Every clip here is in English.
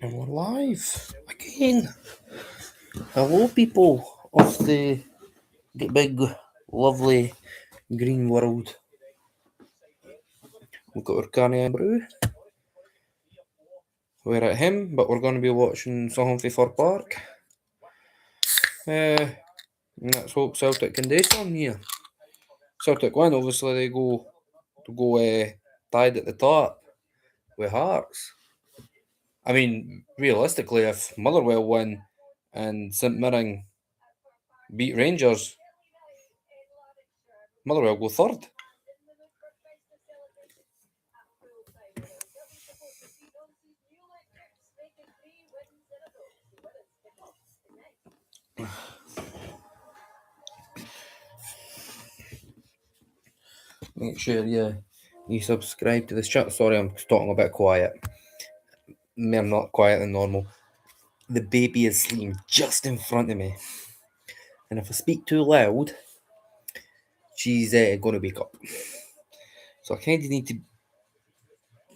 And we're live again. Hello, people of the big, lovely green world. We've got our Carney and Brew. We're at him, but we're going to be watching something for Park. And let's hope Celtic can do something here. Celtic win, obviously they go tied at the top with Hearts. I mean, realistically, if Motherwell win and St Mirren beat Rangers, Motherwell go third. Make sure you subscribe to this channel. Sorry, I'm talking a bit quiet. I'm not quiet than normal. The baby is sleeping just in front of me, and if I speak too loud, she's going to wake up. So I kind of need to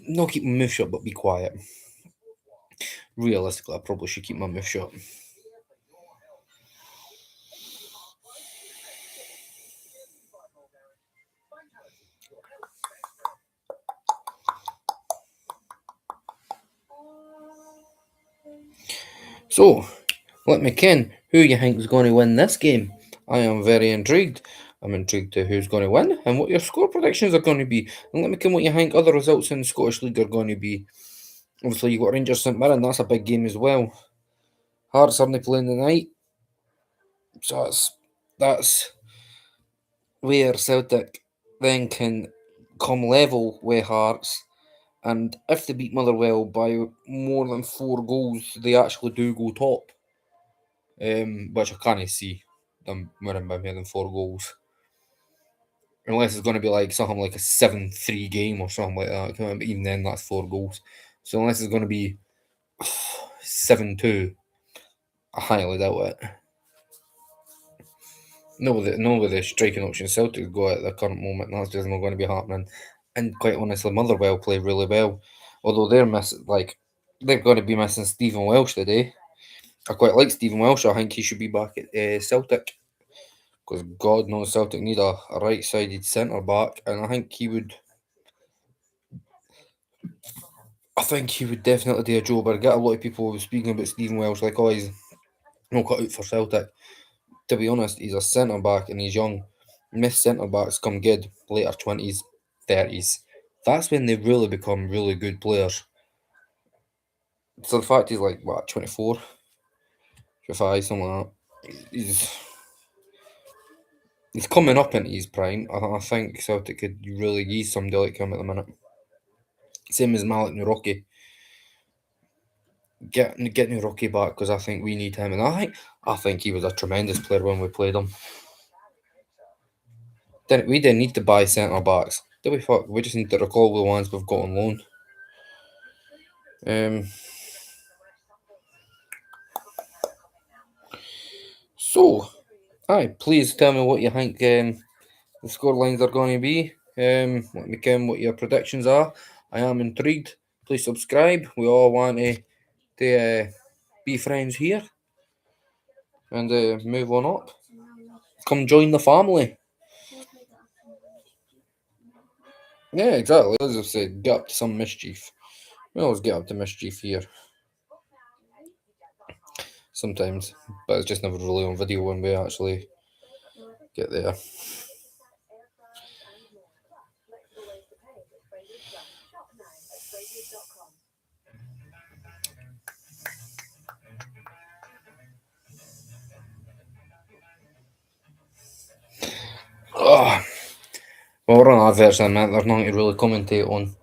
not keep my mouth shut, but be quiet. Realistically, I probably should keep my mouth shut. So, let me ken who you think is going to win this game. I am very intrigued. I'm intrigued to who's going to win and what your score predictions are going to be. And let me ken what you think other results in the Scottish League are going to be. Obviously, you've got Rangers St Mirren, that's a big game as well. Hearts are playing tonight. So that's where Celtic then can come level with Hearts. And if they beat Motherwell by more than 4 goals, they actually do go top. Which I can't see them winning by more than 4 goals. Unless it's going to be like something like a 7-3 game or something like that. But even then, that's 4 goals. So unless it's going to be 7-2, I highly doubt it. No, with the striking option Celtic go at the current moment, that's just not going to be happening. And quite honestly, Motherwell play really well. Although they're they're going to be missing Stephen Welsh today. I quite like Stephen Welsh. I think he should be back at Celtic. Because God knows Celtic need a right-sided centre back, and I think he would. I think he would definitely do a job. I get a lot of people speaking about Stephen Welsh like, oh, he's no cut out for Celtic. To be honest, he's a centre back and he's young. Most centre backs come good later 20s, 30s. That's when they really become really good players. So the fact he's like, what, 24, 25, something like that. He's coming up into his prime. I think Celtic could really use somebody like him at the minute. Same as Malik Nuroki. Get Nuroki back because I think we need him, and I think he was a tremendous player when we played him. We didn't need to buy centre backs. Did we? Fuck, we just need to recall the ones we've got on loan. So, please tell me what you think the scorelines are going to be. Let me know what your predictions are. I am intrigued. Please subscribe. We all want to be friends here and move on up. Come join the family. Yeah, exactly. As I said, get up to some mischief. We always get up to mischief here. Sometimes, but it's just never really on video when we actually get there. Oh. Well, we're on adverts in a minute. There's nothing to really commentate on.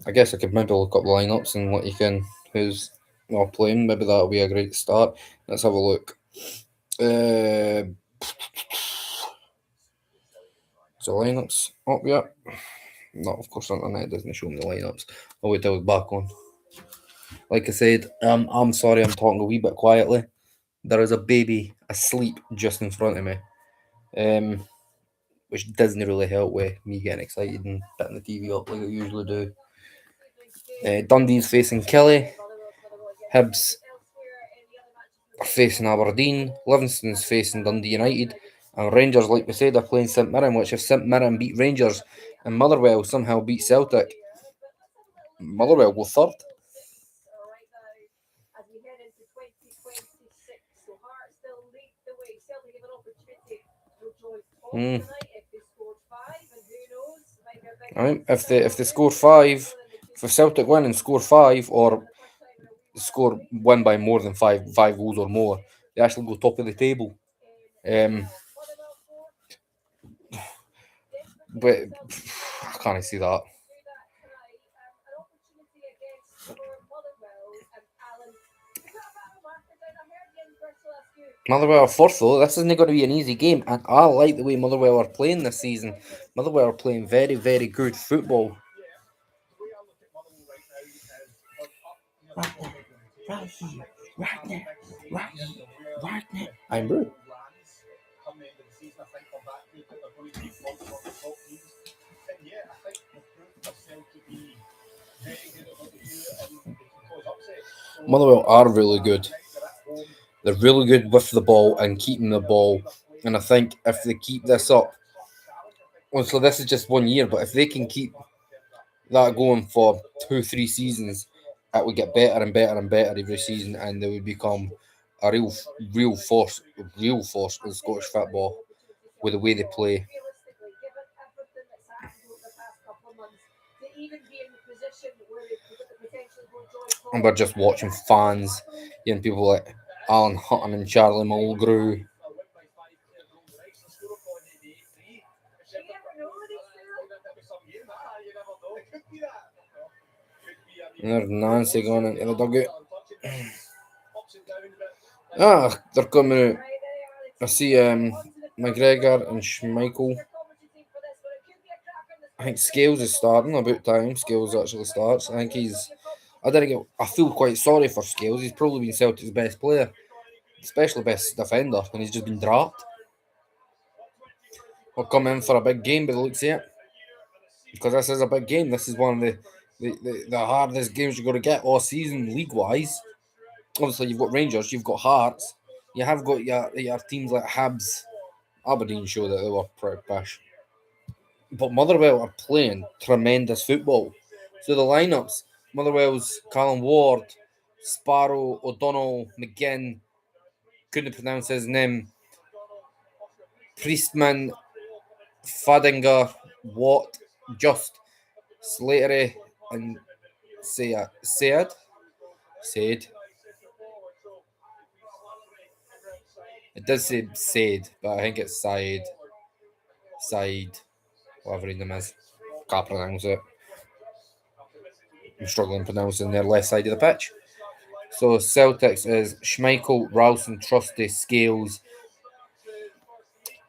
I guess I could maybe look up the lineups and let you can who's not playing. Maybe that'll be a great start. Let's have a look. So lineups up yet? No, of course the internet doesn't show me the lineups. I'll wait till it's back on. Like I said, I'm sorry I'm talking a wee bit quietly. There is a baby asleep just in front of me. Which doesn't really help with me getting excited and putting the TV up like I usually do. Dundee's facing Kelly. Hibs are facing Aberdeen, Livingston's facing Dundee United, and Rangers, like we said, are playing St Mirren, which if St Mirren beat Rangers and Motherwell somehow beat Celtic, Motherwell go third. I mean, if they score five, if Celtic win and score five, or score win by more than five goals or more, they actually go top of the table. But I can't see that. Motherwell are fourth though. This isn't going to be an easy game, and I like the way Motherwell are playing this season. Motherwell are playing very, very good football. I'm rude. Motherwell are really good. They're really good with the ball and keeping the ball. And I think if they keep this up, well, so this is just 1 year, but if they can keep that going for 2-3 seasons, it would get better and better and better every season, and they would become a real force in Scottish football with the way they play. And we're just watching fans, people like Alan Hutton and Charlie Mulgrew. And there's Nancy going into the dugout. They're coming out. I see McGregor and Schmeichel. I think Scales is starting. About time Scales actually starts. I think he's. I feel quite sorry for Scales. He's probably been Celtic's best player, especially best defender, and he's just been dropped. We'll come in for a big game, by the looks of it, because this is a big game. This is one of the hardest games you're going to get all season, league-wise. Obviously, you've got Rangers, you've got Hearts, you have got your teams like Habs. Aberdeen show that they were pretty pish. But Motherwell are playing tremendous football. So the lineups, Motherwell's Callum Ward, Sparrow, O'Donnell, McGinn, couldn't pronounce his name, Priestman, Fadinger, Watt, Just, Slatery, and Said. It does say Said, but I think it's Said, whatever his name is. Can't pronounce it. I'm struggling pronouncing their left side of the pitch. So Celtics is Schmeichel, Ralston, Trusty, Scales,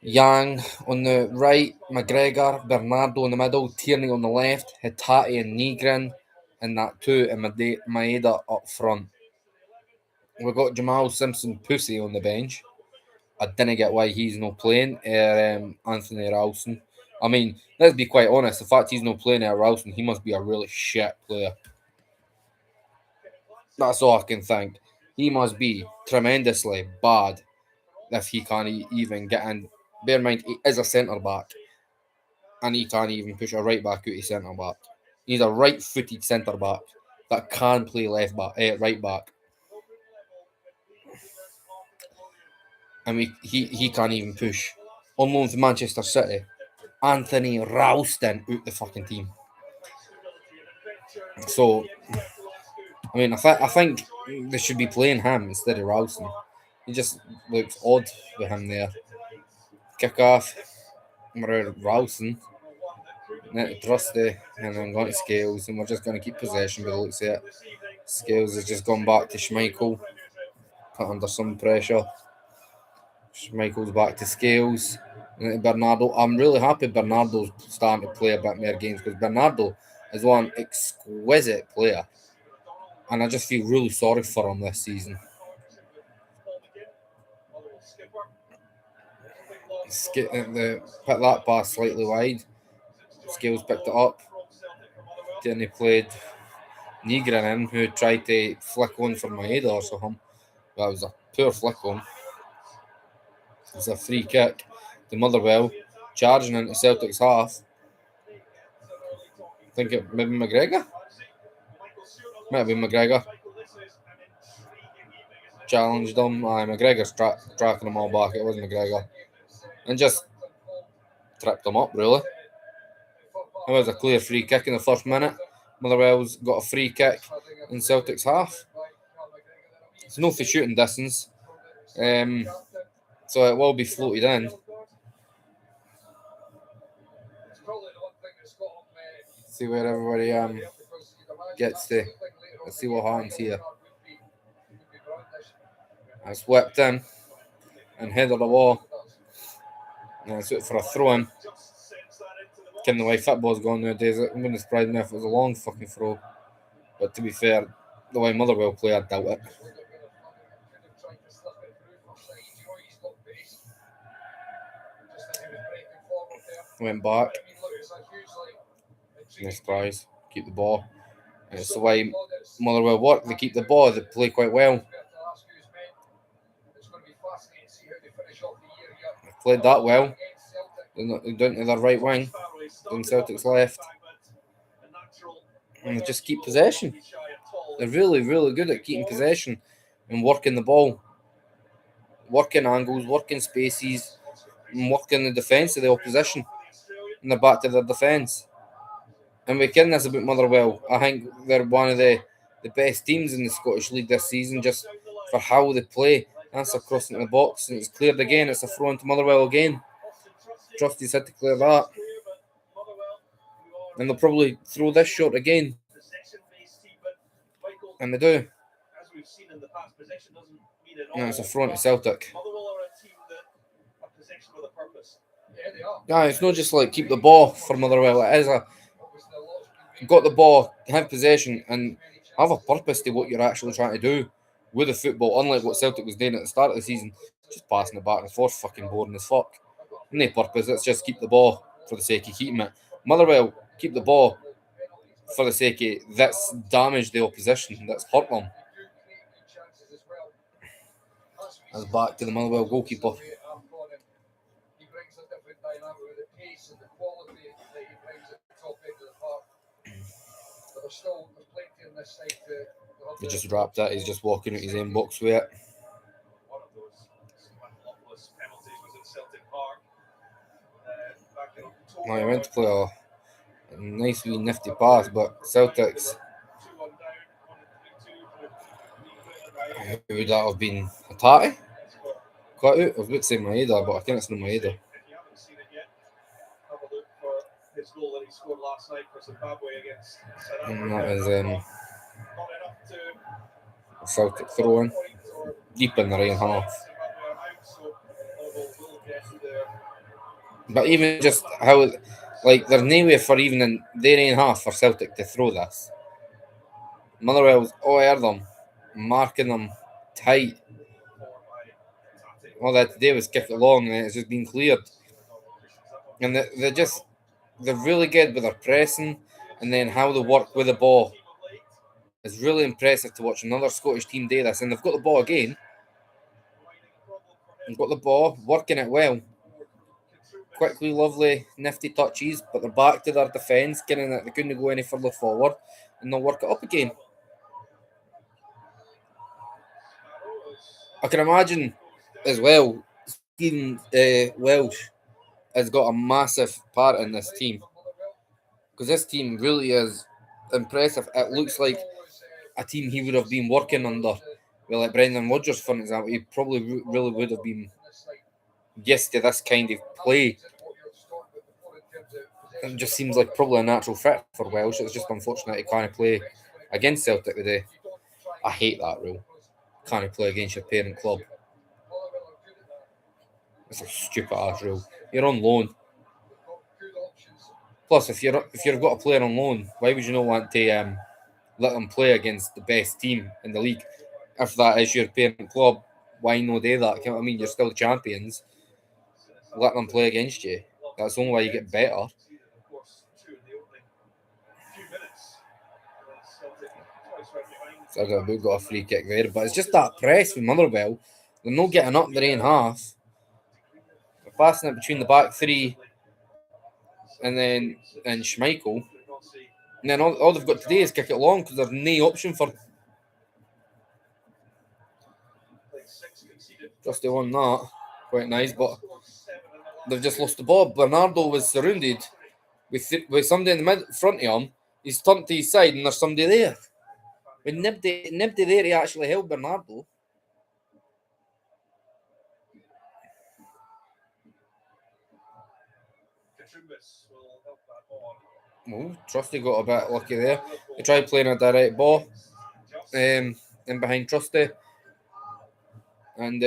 Yang on the right, McGregor, Bernardo in the middle, Tierney on the left, Hitati and Nigrin, and that two, and Maeda up front. We've got Jamal Simpson Pussy on the bench. I didn't get why he's not playing. Anthony Ralston. I mean, let's be quite honest. The fact he's not playing at Ralston, he must be a really shit player. That's all I can think. He must be tremendously bad if he can't even get in. Bear in mind, he is a centre back, and he can't even push a right back out of centre back. He's a right-footed centre back that can play right back. I mean, he can't even push. On loan to Manchester City, Anthony Ralston out the fucking team. So, I mean, I think they should be playing him instead of Ralston. He just looks odd with him there. Kick off. Ralston. Trusty, and I'm going to Scales, and we're just going to keep possession by the looks of it. Scales has just gone back to Schmeichel, put under some pressure. Schmeichel's back to Scales, and Bernardo. I'm really happy Bernardo's starting to play a bit more games, because Bernardo is one exquisite player, and I just feel really sorry for him this season. Put that pass slightly wide. Scales picked it up. Then he played Nygren who tried to flick on for Maeda or something. That was a poor flick on. It's a free kick to Motherwell, charging into Celtic's half. I think it maybe McGregor? Might have been McGregor. Challenged him. McGregor's tracking them all back. It was McGregor. And just tripped them up, really. It was a clear free kick in the first minute. Motherwell's got a free kick in Celtic's half. It's no for shooting distance. So it will be floated in. See where everybody gets to. Let's see what happens here. It's whipped in and headed the wall. And it's out for a throw in. Kind of the way football's gone nowadays, it wouldn't surprise me if it was a long fucking throw. But to be fair, the way Motherwell play, I doubt it. Went back. No surprise. Keep the ball. And it's the way Motherwell work. They keep the ball. They play quite well. They played that well. They're down to their right wing. Down Celtic's left. And they just keep possession. They're really, really good at keeping possession and working the ball. Working angles, working spaces, and working the defence of the opposition. And they're back to their defence. And we ken this about Motherwell. I think they're one of the best teams in the Scottish League this season, just for how they play. That's a cross into the box, and it's cleared again. It's a throw into Motherwell again. Trusty's had to clear that. And they'll probably throw this shot again. And they do. And it's a throw into Celtic. Yeah, it's not just like keep the ball for Motherwell. It is got the ball, have possession, and have a purpose to what you're actually trying to do with the football. Unlike what Celtic was doing at the start of the season, just passing it back and forth, fucking boring as fuck. No purpose. Let's just keep the ball for the sake of keeping it. Motherwell keep the ball for the sake of that's damaged the opposition. That's hurt them. That's back to the Motherwell goalkeeper. He just wrapped it. He's just walking out his own box with it. Now he went to play a nice wee nifty pass, but Celtics. Who would that have been? Hatati? Cut out? I was about to say Maeda, but I think it's not Maeda. And that is Celtic throwing deep in the right half. But even just how, like, there's no way for even in their own half for Celtic to throw this. Motherwell's all over them, marking them tight. All that to do was kick it long, and it's just been cleared. And they're really good with their pressing, and then how they work with the ball. It's really impressive to watch another Scottish team do this, and they've got the ball again. They've got the ball, working it well. Quickly, lovely, nifty touches, but they're back to their defence, getting that they couldn't go any further forward, and they'll work it up again. I can imagine as well, Stephen Welsh has got a massive part in this team, because this team really is impressive. It looks like a team he would have been working under, well, like Brendan Rodgers, for example. He probably really would have been used to this kind of play. It just seems like probably a natural fit for Welsh. It's just unfortunate he can't play against Celtic today. I hate that rule. Can't play against your parent club. It's a stupid ass rule. You're on loan. Plus, if you've got a player on loan, why would you not want to let them play against the best team in the league? If that is your parent club, why not do that? You know what I mean? You're still champions. Let them play against you. That's the only way you get better. So we've got a free kick there, but it's just that press with Motherwell. They're not getting up their own half. They're passing it between the back three and Schmeichel. And then all they've got to do is kick it long because there's no option for just they won that. Quite nice, but they've just lost the ball. Bernardo was surrounded with somebody in the front of him. He's turned to his side and there's somebody there. With nobody there, he actually held Bernardo. Oh, Trusty got a bit lucky there. He tried playing a direct ball in behind Trusty. And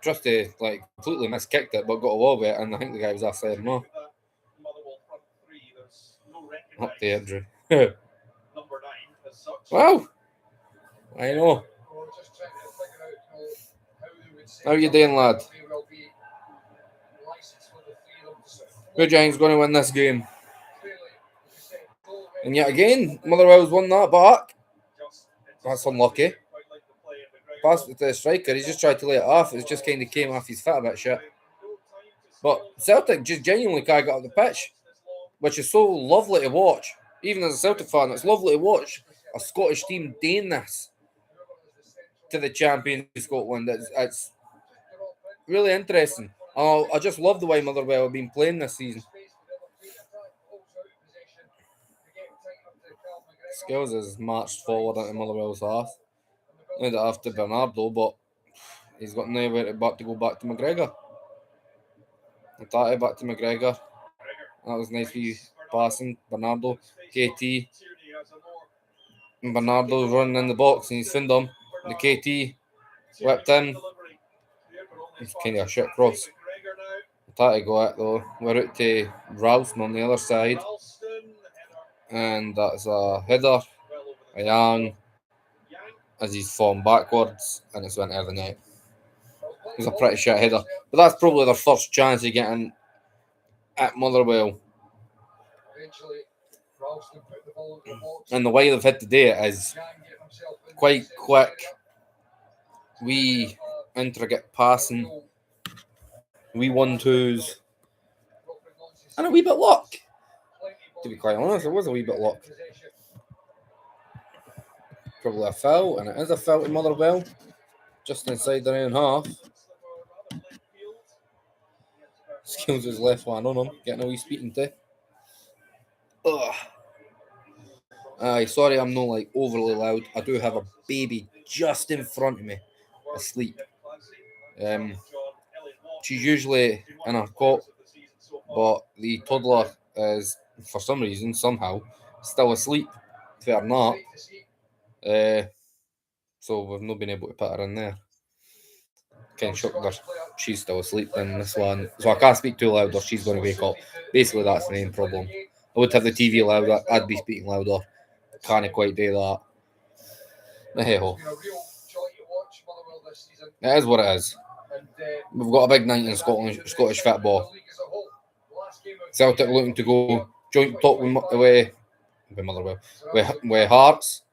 Trusty completely miskicked it, but got away with it, and I think the guy was offside or not. Up the Andrew. Wow. I know. How you doing, lad? Who do you think's going to win this game? And yet again, Motherwell's won that back. That's unlucky. Passed it to the striker. He just tried to lay it off. It just kind of came off his foot a bit shit. But Celtic just genuinely can't get up the pitch, which is so lovely to watch. Even as a Celtic fan, it's lovely to watch a Scottish team doing this to the champions of Scotland. It's really interesting. I just love the way Motherwell have been playing this season. Skills has marched forward into Motherwell's half. Laid it off to Bernardo, but he's got nowhere to go back to McGregor. Tati back to McGregor. That was nice wee passing. Bernardo, KT. And Bernardo's running in the box and he's found him. The KT whipped in. It's kind of a shit cross. Tati got it though. We're out to Ralston on the other side. And that's a header. A Yang as he's fallen backwards and it's went over the net. It was a pretty shit header. But that's probably their first chance of getting at Motherwell. And the way they've hit today is quite quick, wee intricate passing, wee 1-2s, and a wee bit luck. To be quite honest, it was a wee bit luck. Probably a foul, and it is a foul to Motherwell, just inside their own half. Skills his left one on him, getting a wee speaking to. Ugh. Aye, sorry I'm not overly loud. I do have a baby just in front of me, asleep. She's usually in her cot, but the toddler is, for some reason, somehow, still asleep. Fair not. So we've not been able to put her in there. Kind of shocked her. She's still asleep in this one. So I can't speak too loud or she's going to wake up. Basically, that's the main problem. I would have the TV louder. I'd be speaking louder. Can't quite do that. But hey ho. It is what it is. We've got a big night in Scottish football. Celtic looking to go joint top with Motherwell, with Hearts.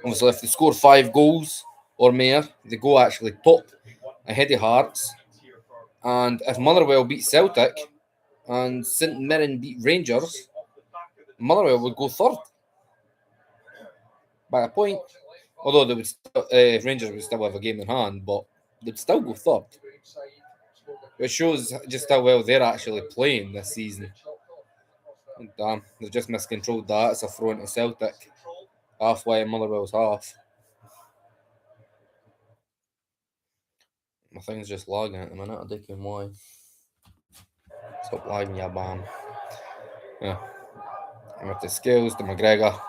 Obviously, if they score 5 goals or more, they go actually top ahead of Hearts. And if Motherwell beat Celtic and St Mirren beat Rangers, Motherwell would go third by a point. Although they would Rangers would still have a game in hand, but they'd still go third. It shows just how well they're actually playing this season. And damn, they've just miscontrolled that. It's a throw into Celtic, halfway in Motherwell's half. My thing's just lagging at the minute. I don't know why. Stop lagging, ya bam. Yeah. I'm with the Scales, the McGregor,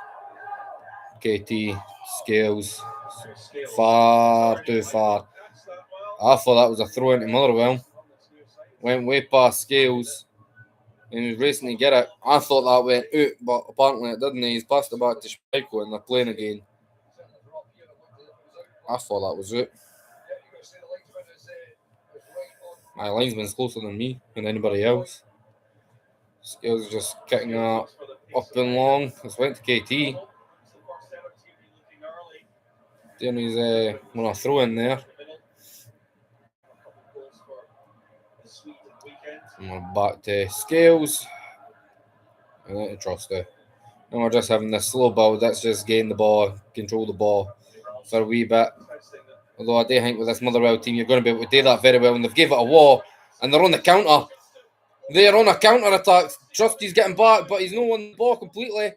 KT, Scales. Far too far. I thought that was a throw into Motherwell. Went way past Scales. And he was racing to get it. I thought that went out, but apparently it didn't. He's passed it back to Schmeichel and they're playing again. I thought that was it. My linesman's closer than me and anybody else. Scales just kicking that up and long. It's went to KT. Doing his want to throw in there. And we're back to Scales. And Trusty. And we're just having this slow build. That's just getting the ball, control the ball for a wee bit. Although I do think with this Motherwell team, you're going to be able to do that very well. And they've gave it a wall, and they're on the counter. They're on a counter attack. Trusty's getting back, but he's not on the ball completely.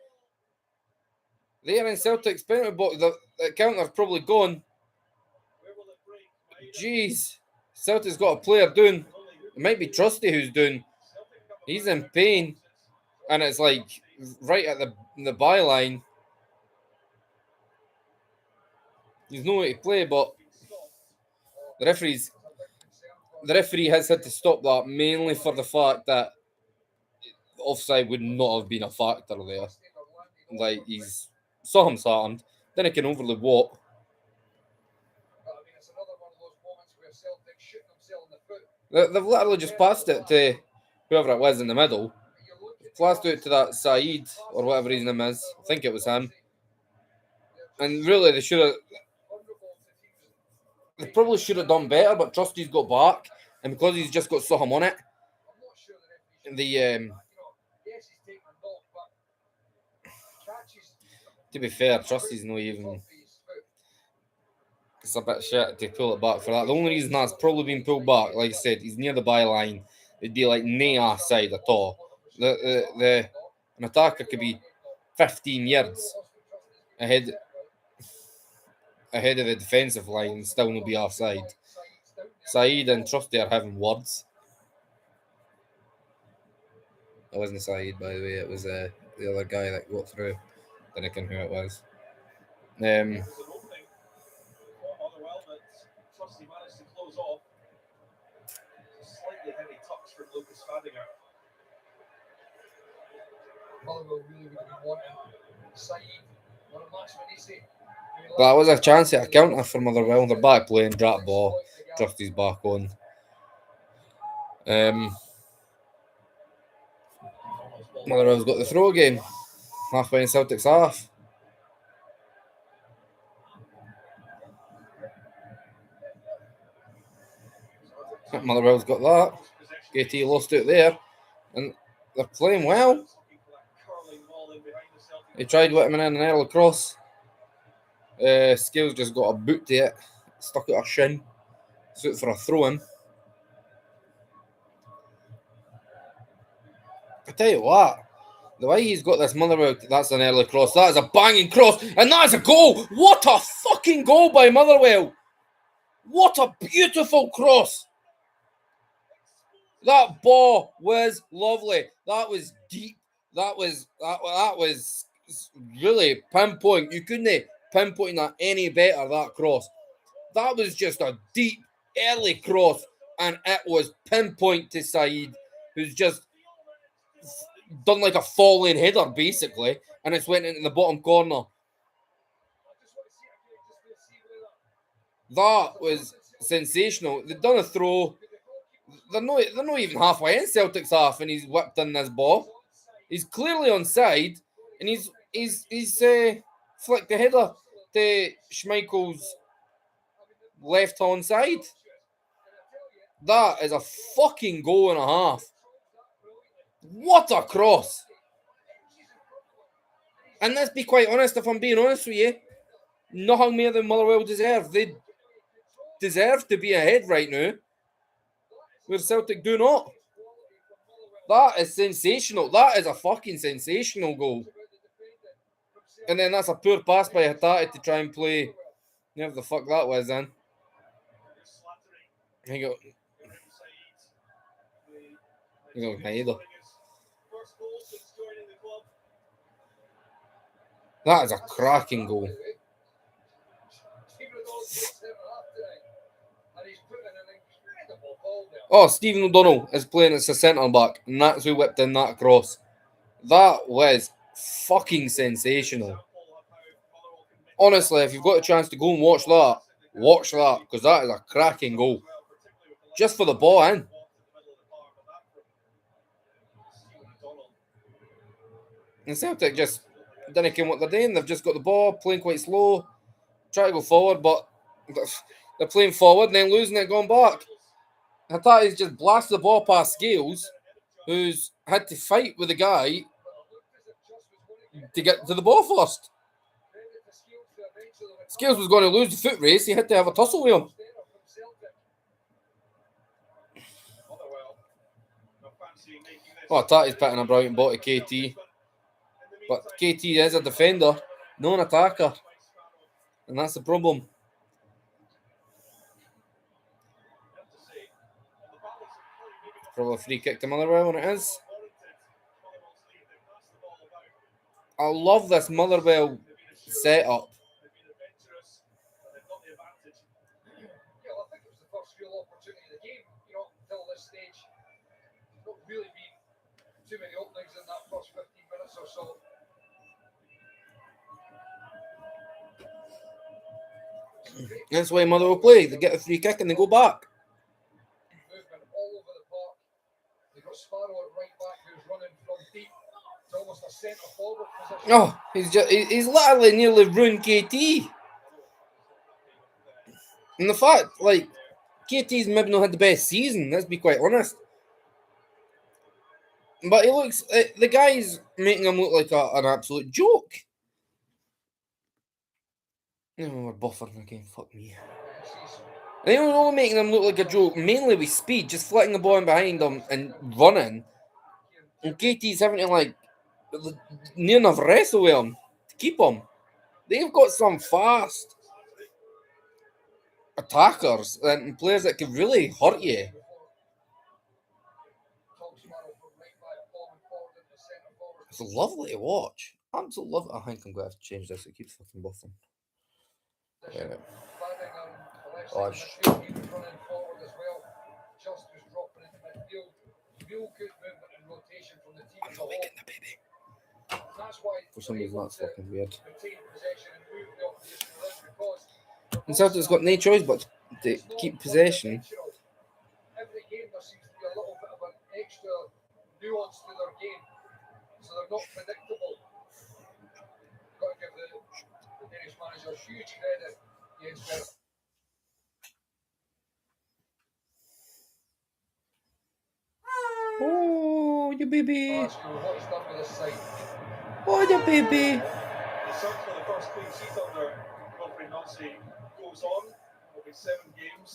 They're in Celtic's penalty box. The counter's probably gone. Jeez. Celtic's got a player doing. It might be Trusty who's doing. He's in pain. And it's like right at the byline. He's no way to play, but the referee has had to stop that mainly for the fact that offside would not have been a factor there. Like he's saw him started, then he can overly walk. They've literally just passed it to whoever it was in the middle. Passed it to that Saeed or whatever his name is. I think it was him. And really, they probably should have done better, but Trusty's got back, and because he's just got Soham on it, to be fair, Trusty's not even. It's a bit shit to pull it back for that. The only reason that's probably been pulled back, like I said, he's near the byline. It'd be like nae side at all. An attacker could be 15 yards ahead of the defensive line and still not be offside. Saeed and Trusty are having words. It wasn't Saeed, by the way. It was the other guy that got through. Then I can who it was. That was a chance at a counter for Motherwell. They're back playing, drop ball. Trusty's back on. Motherwell's got the throw again. Halfway in Celtic's half. Motherwell's got that. KT lost it there. And they're playing well. He tried whipping in an early cross. Scales just got a boot to it. Stuck at her shin. Suit for a throw in. I tell you what. The way he's got this Motherwell, that's an early cross. That is a banging cross. And that is a goal. What a fucking goal by Motherwell. What a beautiful cross. That ball was lovely. That was deep. That was really pinpoint. You couldn't pinpoint that any better, that cross. That was just a deep, early cross, and it was pinpoint to Saeed, who's just done like a falling header, basically, and it's went into the bottom corner. That was sensational. They've done a throw. They're not even halfway in Celtic's half, and he's whipped in this ball. He's clearly onside, and he's flicked the header to Schmeichel's left hand side. That is a fucking goal and a half. What a cross! And let's be quite honest, if I'm being honest with you, nothing more than Motherwell deserve. They deserve to be ahead right now, where Celtic do not. That is sensational. That is a fucking sensational goal. And then that's a poor pass by Hatate to try and play. Whatever the fuck that was then. There you go. That is a cracking goal. Oh, Stephen O'Donnell is playing as a centre back, and that's who whipped in that cross. That was fucking sensational. Honestly, if you've got a chance to go and watch that, because that is a cracking goal. Just for the ball in. And Celtic just didn't care what they're doing. They've just got the ball, playing quite slow. try to go forward, but they're playing forward and then losing it, going back. Hatate's just blasted the ball past Scales, who's had to fight with the guy to get to the ball first. Scales was going to lose the foot race. He had to have a tussle with him. Oh, Hatate's putting a brilliant ball to KT. But KT is a defender, not an attacker. And that's the problem. Probably a free kick to Motherwell when it is. I love this Motherwell setup. That's why Motherwell play. They get a free kick and they go back. Oh, he's literally nearly ruined KT. And the fact, like, KT's maybe not had the best season, let's be quite honest. But he looks, the guy's making him look like an absolute joke. Oh, we're buffering again, fuck me. They were only making him look like a joke, mainly with speed, just flicking the ball in behind him and running. And KT's having to, like, near enough wrestle with him to keep him. They've got some fast attackers and players that could really hurt you. It's lovely to watch. Absolutely love it. I think I'm going to have to change this. It keeps fucking buffing. Yeah. Oh, I'm not making the baby. For some reason, that's fucking weird. And Celtic's got no choice but to keep possession. Every game there seems to be a little bit of an extra nuance to their game, so they're not predictable. Got to give the Danish manager huge credit. Oh, your baby! Oh, your baby! The search for the first clean sheet under Godfrey Nazi goes on. There'll be 7 games.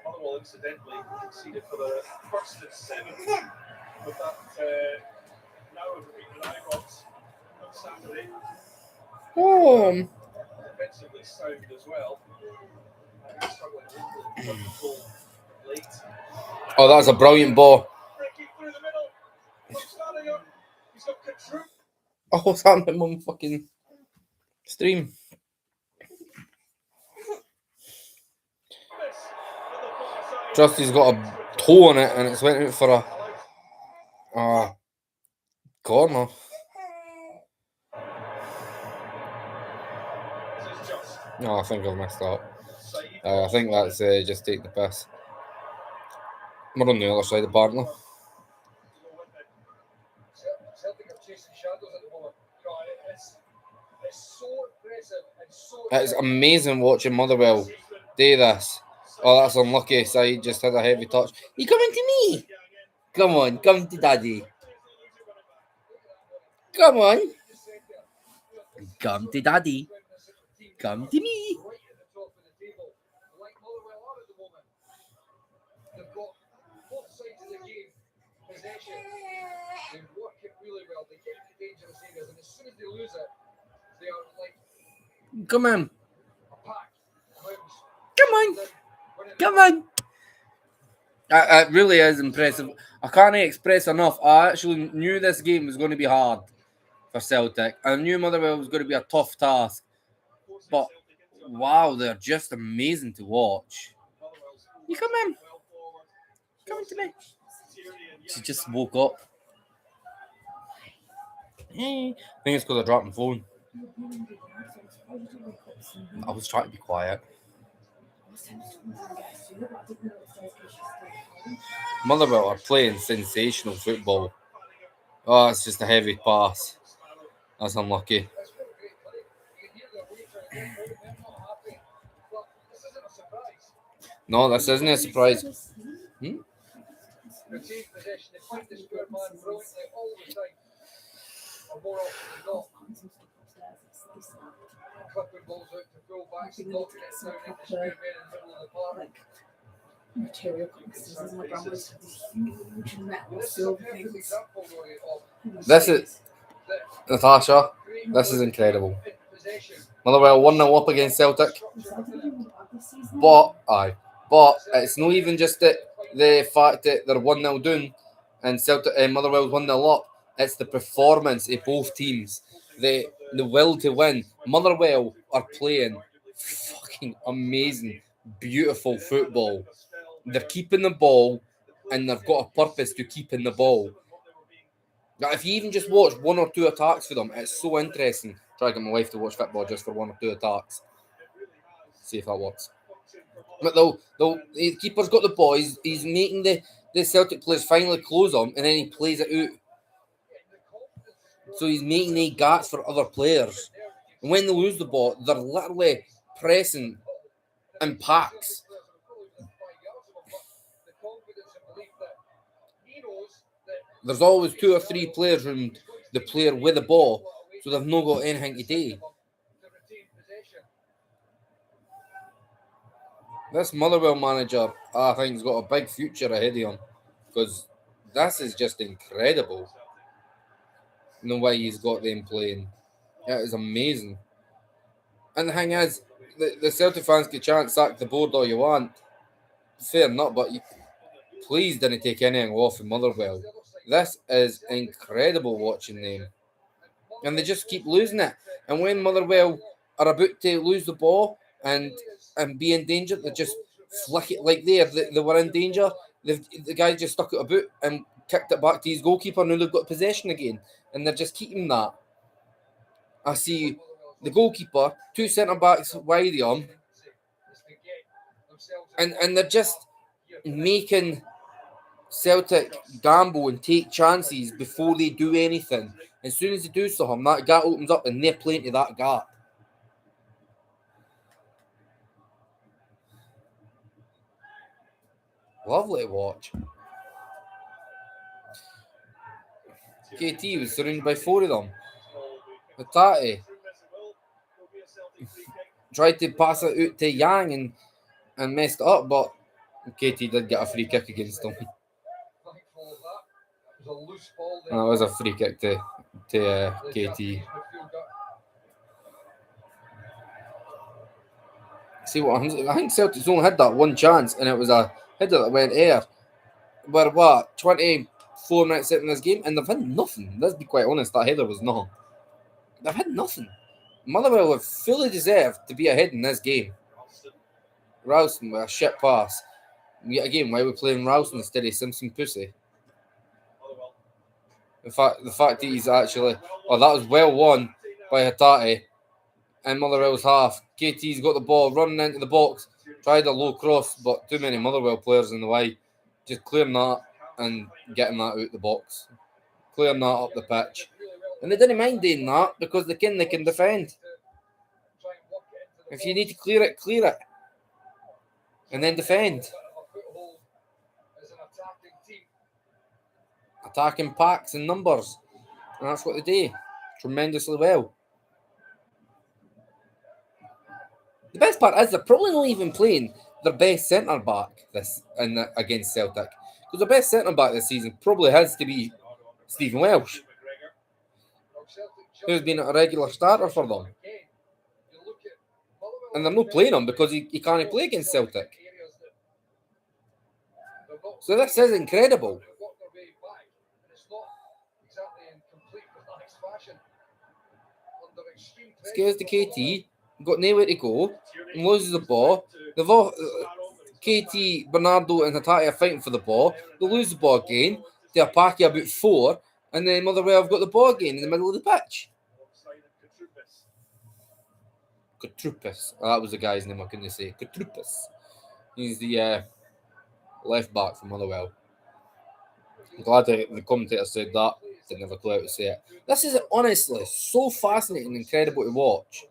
Motherwell, incidentally, conceded for the first and 7th with that narrow defeat at Ibrox on Saturday. Oh! Defensively sound as well. Oh, that's a brilliant ball. Oh, what's happening on fucking stream? Trusty's got a toe on it and it's went out for a corner. No, I think I've messed up. I think that's just take the piss. We're on the other side apparently. It's amazing watching Motherwell do this. Oh, that's unlucky. Side just had a heavy touch. You coming to me? Come on, come to daddy. Come on. Come to daddy. Come to me. Come on. Come on. Come on. It really is impressive. I can't express enough. I actually knew this game was going to be hard for Celtic. I knew Motherwell was going to be a tough task. But, wow, they're just amazing to watch. You come in. Come in to me. She just woke up. Hey. I think it's because I dropped my phone. I was trying to be quiet. Motherwell are playing sensational football. Oh, it's just a heavy pass. That's unlucky. No, this isn't a surprise. This is Natasha. This is incredible. Motherwell 1-0 up against Celtic. But it's not even just the fact that they're 1-0 down and Celtic Motherwell's 1-0 up. It's the performance of both teams. The will to win. Motherwell are playing fucking amazing, beautiful football. They're keeping the ball and they've got a purpose to keeping the ball. Now, if you even just watch one or two attacks for them, it's so interesting. Try to get my wife to watch football just for one or two attacks. See if that works. But the keeper's got the ball. He's making the Celtic players finally close him, and then he plays it out. So he's making the gaps for other players. And when they lose the ball, they're literally pressing in packs. There's always two or three players around the player with the ball, so they've not got anything to do. This Motherwell manager, I think, has got a big future ahead of him, because this is just incredible. In the way he's got them playing, it is amazing. And the thing is, the Celtic fans can chant sack the board all you want. Fair enough, but please didn't take anything off in Motherwell. This is incredible watching them. And they just keep losing it. And when Motherwell are about to lose the ball and be in danger, they just flick it like they were in danger. The guy just stuck it about and kicked it back to his goalkeeper. Now they've got possession again. And they're just keeping that. I see the goalkeeper, two centre-backs wide of him. And they're just making Celtic gamble and take chances before they do anything. As soon as they do something, that gap opens up and they're playing to that gap. Lovely to watch. KT was surrounded by four of them. Hatati tried to pass it out to Yang and messed it up, but KT did get a free kick against them. That was a free kick to KT. See what happens? I think Celtic's only had that one chance, and it was a header that went air. But 24 minutes in this game, and they've had nothing. Let's be quite honest, that header was nothing. They've had nothing. Motherwell have fully deserved to be ahead in this game. Ralston with a shit pass. Yet again, why are we playing Ralston instead of Simpson Pussy? The fact that he's actually... Oh, that was well won by Hatati. And Motherwell's half. KT's got the ball, running into the box. Tried a low cross, but too many Motherwell players in the way. Just clearing that and getting that out the box. Clearing that up the pitch. And they didn't mind doing that because they can defend. If you need to clear it, clear it. And then defend. Attacking packs and numbers. And that's what they do. Tremendously well. The best part is they're probably not even playing their best centre-back against Celtic. Because the best centre-back this season probably has to be Stephen Welsh, who's been a regular starter for them. And they're not playing him because he can't play against Celtic. So this is incredible. Scares the KT, got nowhere to go, and loses the ball. KT, Bernardo and Hatati are fighting for the ball. They lose the ball again. They're packing about 4, and then Motherwell have got the ball again in the middle of the pitch. Koutroupas. That was the guy's name I couldn't say. Koutroupas. He's the left back from Motherwell. I'm glad the commentator said that. Didn't have a clue how to say it. This is honestly so fascinating and incredible to watch.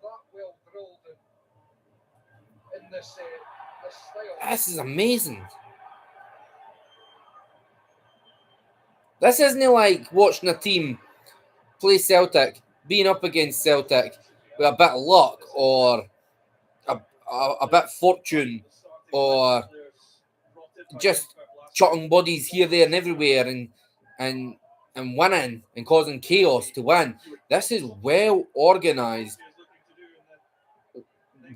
This is amazing. This isn't like watching a team play Celtic, being up against Celtic with a bit of luck or a bit of fortune or just chucking bodies here, there, and everywhere and winning and causing chaos to win. This is well organised,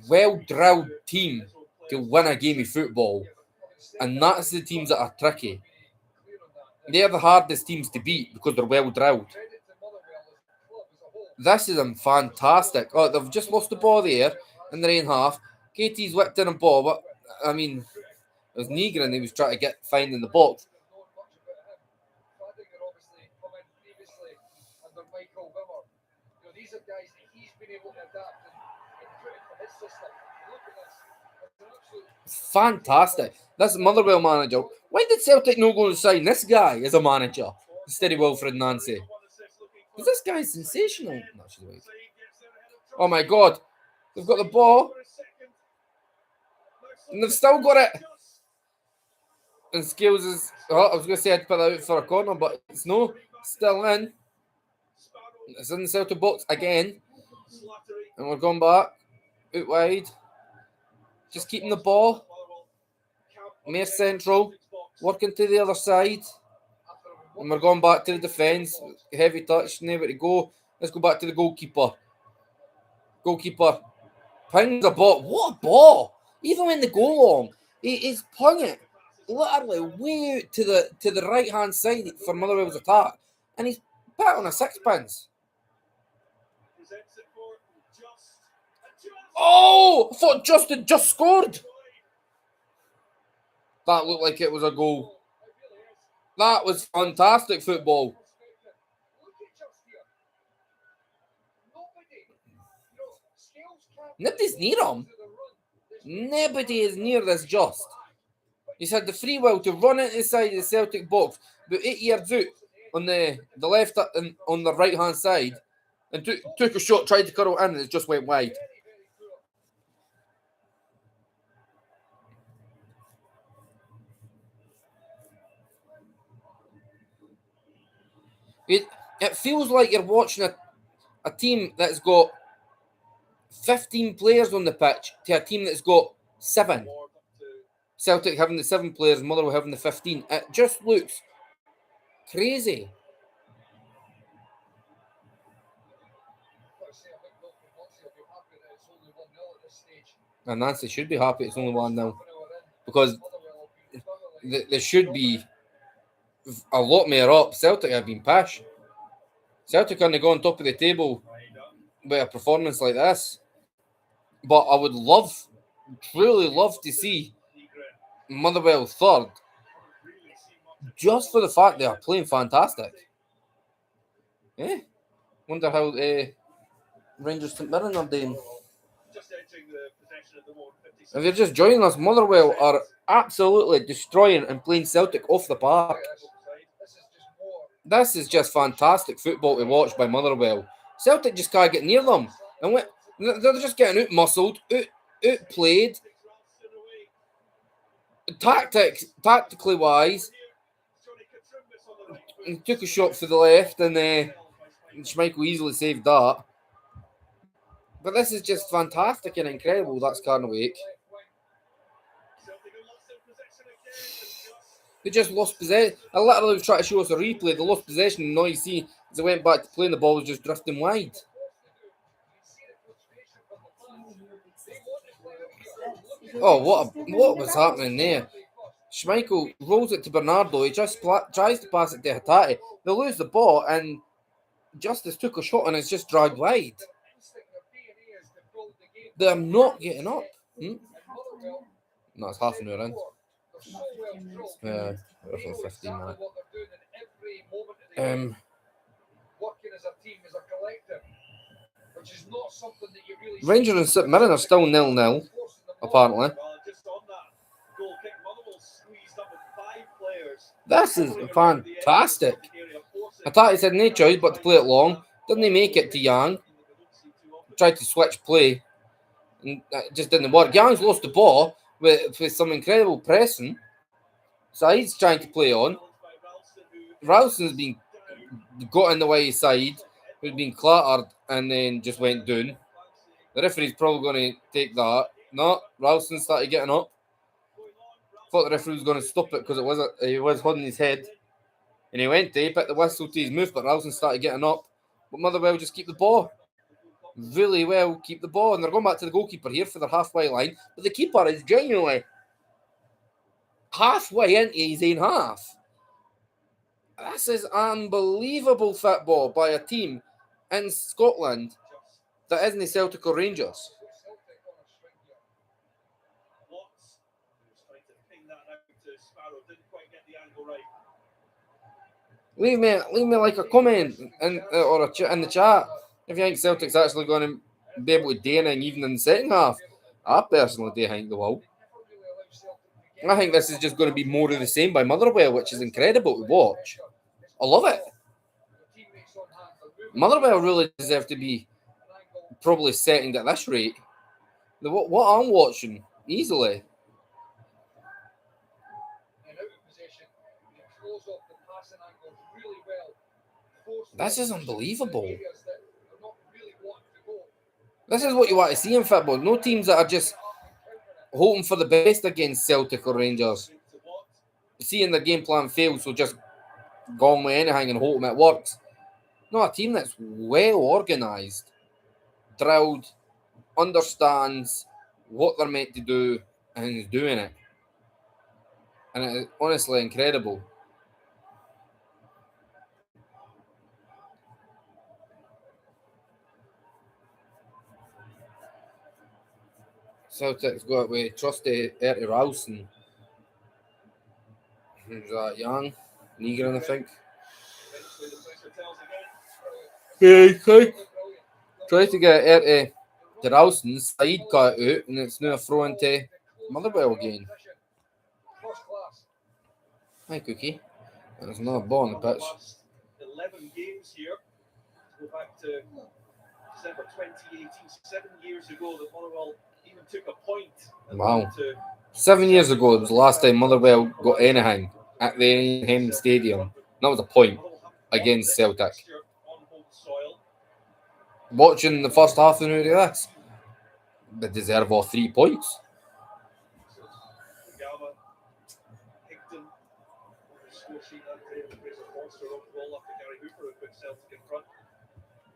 well drilled team to win a game of football, and that's the teams that are tricky. They're the hardest teams to beat because they're well drilled. This is fantastic. Oh, they've just lost the ball there in the second half. KT's whipped in a ball, but I mean, it was Negrin he was trying to find in the box. Fantastic. That's the Motherwell manager. Why did Celtic not go and sign this guy as a manager instead of Wilfred Nancy? Because this guy is sensational. Oh my God. They've got the ball. And they've still got it. And Scales is... Oh, I was going to say I'd put that out for a corner, but it's no. Still in. It's in the Celtic box again. And we're going back. Out wide. Just keeping the ball. Mere central. Working to the other side. And we're going back to the defence. Heavy touch. Nowhere to go. Let's go back to the goalkeeper. Goalkeeper. Pings a ball. What a ball! Even when they go long, he's pung it literally way out to the right hand side for Motherwell's attack. And he's put it on a sixpence. Oh! I thought Justin just scored. That looked like it was a goal. That was fantastic football. Nobody's near him. Nobody is near this Just. He's had the free will to run it inside the Celtic box, about 8 yards out on the left and on the right hand side, and took a shot, tried to curl in, and it just went wide. It feels like you're watching a team that's got 15 players on the pitch to a team that's got 7. Celtic having the 7 players, Motherwell having the 15. It just looks crazy. And Nancy should be happy it's only 1-0. Because they should be a lot more up. Celtic have been pish. Celtic are going to go on top of the table with a performance like this. But I would truly love to see Motherwell third. Just for the fact they are playing fantastic. Wonder how Rangers St Mirren are doing. If you're just joining us, Motherwell are absolutely destroying and playing Celtic off the park. This is just fantastic football to watch by Motherwell. Celtic just can't get near them. And they're just getting out-muscled, out-played. Tactically wise. He took a shot for the left and Schmeichel easily saved that. But this is just fantastic and incredible. That's Carnawake. They just lost possession. I literally was trying to show us a replay. They lost possession, and now you see as they went back to playing, the ball was just drifting wide. Oh, what was happening there? Schmeichel rolls it to Bernardo. He just tries to pass it to Hatate. They lose the ball, and Justice took a shot, and it's just dragged wide. They're not getting up. No, it's half an hour in. 15 minutes. Rangers and St Mirren are still 0-0, apparently. This is fantastic. Hatate had no choice but to play it long. Didn't he make it to Yang? Tried to switch play. And it just didn't work. Yang's lost the ball. with some incredible pressing. Said's trying to play on. Ralston's been got in the way side, who's been clattered and then just went down. The referee's probably going to take that. No, Ralston started getting up. Thought the referee was going to stop it because he was holding his head. And he went to, he picked the whistle to his move, but Ralston started getting up. But Motherwell just keep the ball. Really well keep the ball. And they're going back to the goalkeeper here for their halfway line. But the keeper is genuinely halfway into his own half. This is unbelievable football by a team in Scotland that isn't Celtic or Rangers. Leave me like a comment or in the chat if you think Celtic's actually going to be able to do anything even in the second half. I personally do think they will. I think this is just going to be more of the same by Motherwell, which is incredible to watch. I love it. Motherwell really deserve to be probably setting at this rate. What I'm watching, easily. This is unbelievable. This is what you want to see in football. No teams that are just hoping for the best against Celtic or Rangers. Seeing the game plan fail, so just gone with anything and hoping it works. No, a team that's well organised, drilled, understands what they're meant to do, and is doing it. And it is honestly incredible. Celtic's got with trusty Erty Ralston. Who's that, young? Negrin, I think. Yeah, try to get Erty to Ralston. Said got it out, and it's now a throw into Motherwell again. Hi, Cookie. There's another ball on the pitch. 11 games here. Go back to December 2018, 7 years ago, that Motherwell even took a point. Wow. 7 years ago, it was the last time Motherwell got anything at the Henry Stadium. That was a point against Celtic. Watching the first half of this, they deserve all 3 points.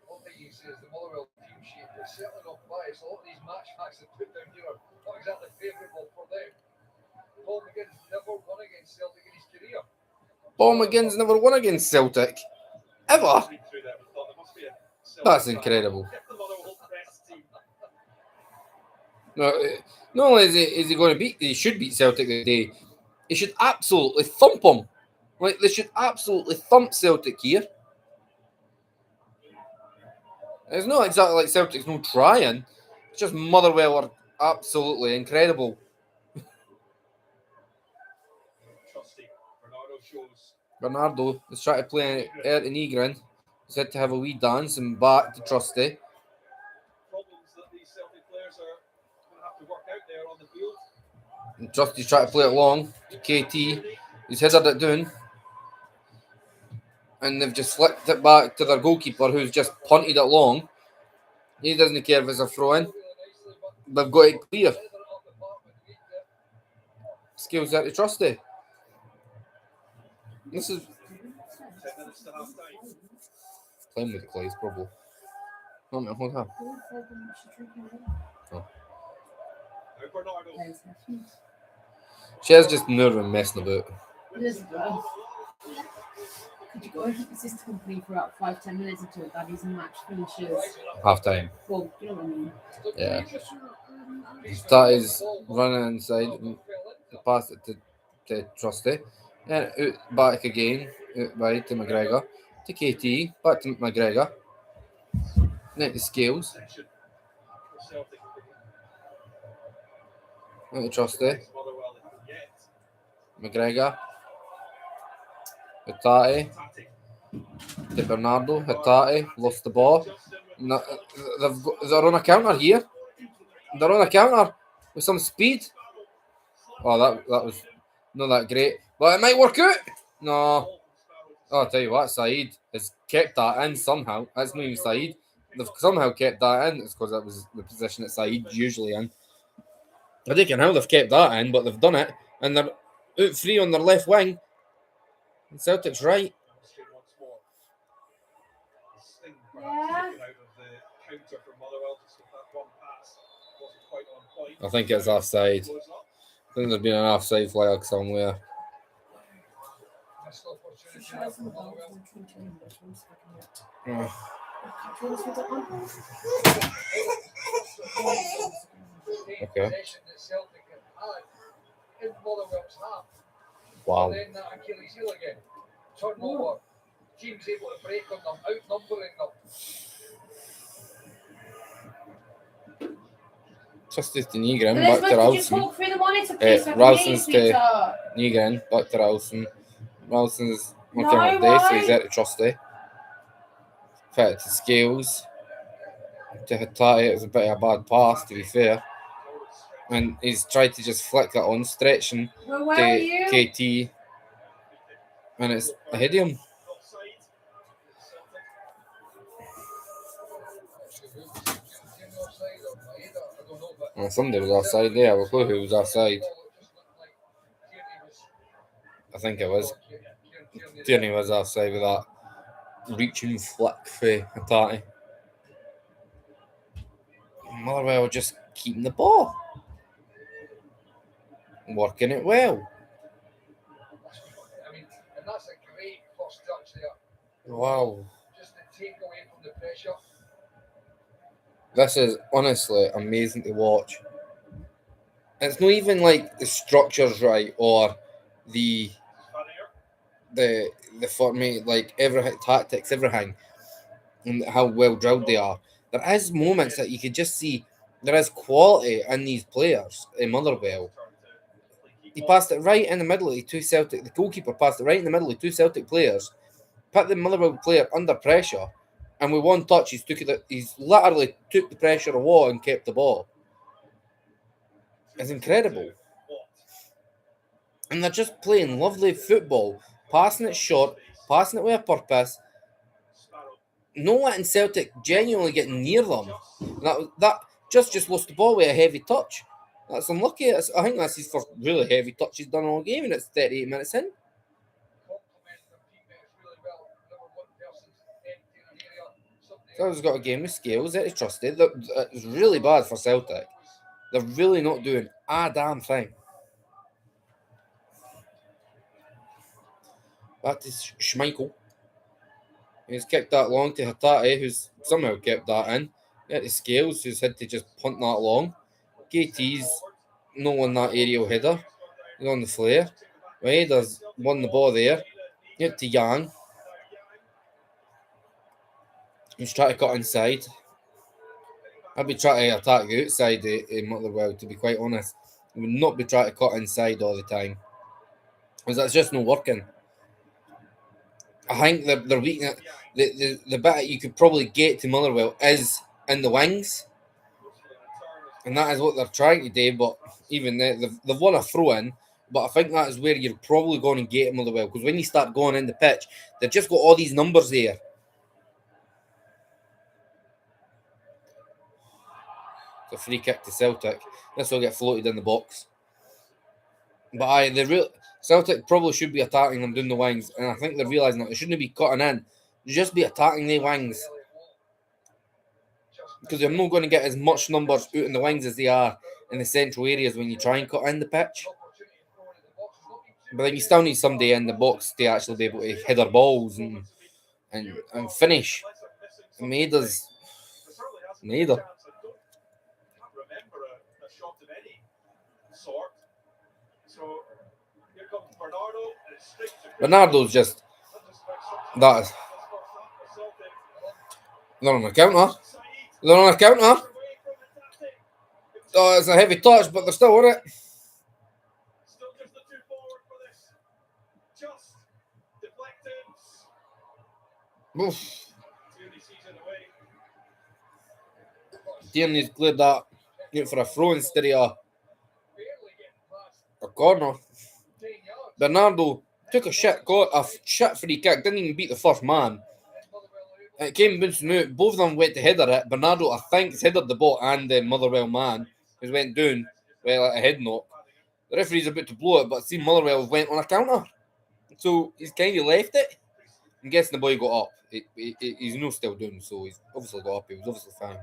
One thing you say is the Motherwell team sheet is certainly not biased. A lot of these match facts they put down here are not exactly favourable for them. Paul McGinn's never won against Celtic in his career. Paul McGinn's never won against Celtic. Ever? That's incredible. No, not only is he going to beat, he should beat Celtic today. He should absolutely thump them. Like, they should absolutely thump Celtic here. It's not exactly like Celtic's no trying. It's just Motherwell are absolutely incredible. Bernardo is trying to play Erty Negrin. He's had to have a wee dance and back to Trusty. Problems that these Celtic players are going to have to work out there on the field. And Trusty's trying to play it long to KT. He's headed it down. And they've just flicked it back to their goalkeeper, who's just punted it long. He doesn't care if it's a throw in. They've got it clear. Skills there to Trusty. This is 10 minutes to half time. playing with the clays, probably. Hold on. Oh. She's just never messing about. Could you go and consistently for about 5-10 minutes until Daddy's match finishes? Half time. Well, you know what I mean. Yeah. That is running inside. Pass it to Trusty. And out back again. Out by to McGregor. To KT. Back to McGregor. Now to Scales. Now to Trusty. McGregor. Hattati to Bernardo. Hattati lost the ball. No, they're on a counter here. They're on a counter with some speed. Oh, that was not that great. But it might work out. No. Oh, I'll tell you what, Saeed has kept that in somehow. That's not even Saeed. They've somehow kept that in. It's because that was the position that Saeed's usually in. I don't know how they've kept that in, but they've done it. And they're out free on their left wing. And Celtic's right. I think it's offside. I think there's been an offside flag somewhere. Okay. Wow. Then that Achilles heel again. Turnover. Teams able to break on them, outnumbering them. Trusted to Nygren, back to Ralston. Ralston's to Nygren, back to Ralston. Ralston's looking at day, so he's out to Trusty. Fit to Scales. To Hattati, it was a bit of a bad pass, to be fair. And he's tried to just flick that on, stretching to KT. And it's ahead of him. Somebody was offside there. I have a clue who was offside. I think it was. Tierney was offside with that reaching flick for Hattati. Motherwell just keeping the ball. Working it well. I mean, and that's a great first touch there. Wow. Just to take away from the pressure. This is honestly amazing to watch. It's not even like the structure's right or the format, like everything, tactics, everything, and how well drilled they are. There is moments that you could just see there is quality in these players in Motherwell. He passed it right in the middle of the two Celtic. The goalkeeper passed it right in the middle of two Celtic players. Put the Motherwell player under pressure, and with one touch, he's literally took the pressure away and kept the ball. It's incredible. And they're just playing lovely football, passing it short, passing it with a purpose. No letting Celtic genuinely get near them. That just lost the ball with a heavy touch. That's unlucky. I think that's his first really heavy touch he's done all game, and it's 38 minutes in. Celtic's got a game with Scales that he trusted. It's really bad for Celtic. They're really not doing a damn thing. Back to Schmeichel. He's kicked that long to Hattati, who's somehow kept that in. Get to Scales, who's had to just punt that long. KT's not on that aerial header. He's on the flare. Raider's won the ball there. Get to Yang. He's trying to cut inside. I'd be trying to attack outside in Motherwell, to be quite honest. I would not be trying to cut inside all the time. Because that's just not working. I think they're weakness. The bit that you could probably get to Motherwell is in the wings. And that is what they're trying to do. But even there, they've won a throw in. But I think that is where you're probably going to get Motherwell. Because when you start going in the pitch, they've just got all these numbers there. It's a free kick to Celtic. This will get floated in the box. But Celtic probably should be attacking them down the wings, and I think they're realising that they shouldn't be cutting in. They just be attacking the wings. Because they're not going to get as much numbers out in the wings as they are in the central areas when you try and cut in the pitch. But then you still need somebody in the box to actually be able to header balls and finish. Maeder's Maeder. Bernardo's just that is. They're on a counter. They're on a counter. Oh, it's a heavy touch, but they're still on it. Oof. Tierney's cleared that out for a throw instead of A corner. 10 yards. Bernardo took a shit free kick, didn't even beat the first man. And Motherwell are able It came bouncing out. Both of them went to header it. Bernardo, I think, has headed the ball, and the Motherwell man, who went down, well, like a head knock. The referee's about to blow it, but see Motherwell went on a counter. So he's kind of left it. I'm guessing the boy got up. He's no still doing, so he's obviously got up. He was obviously fine. I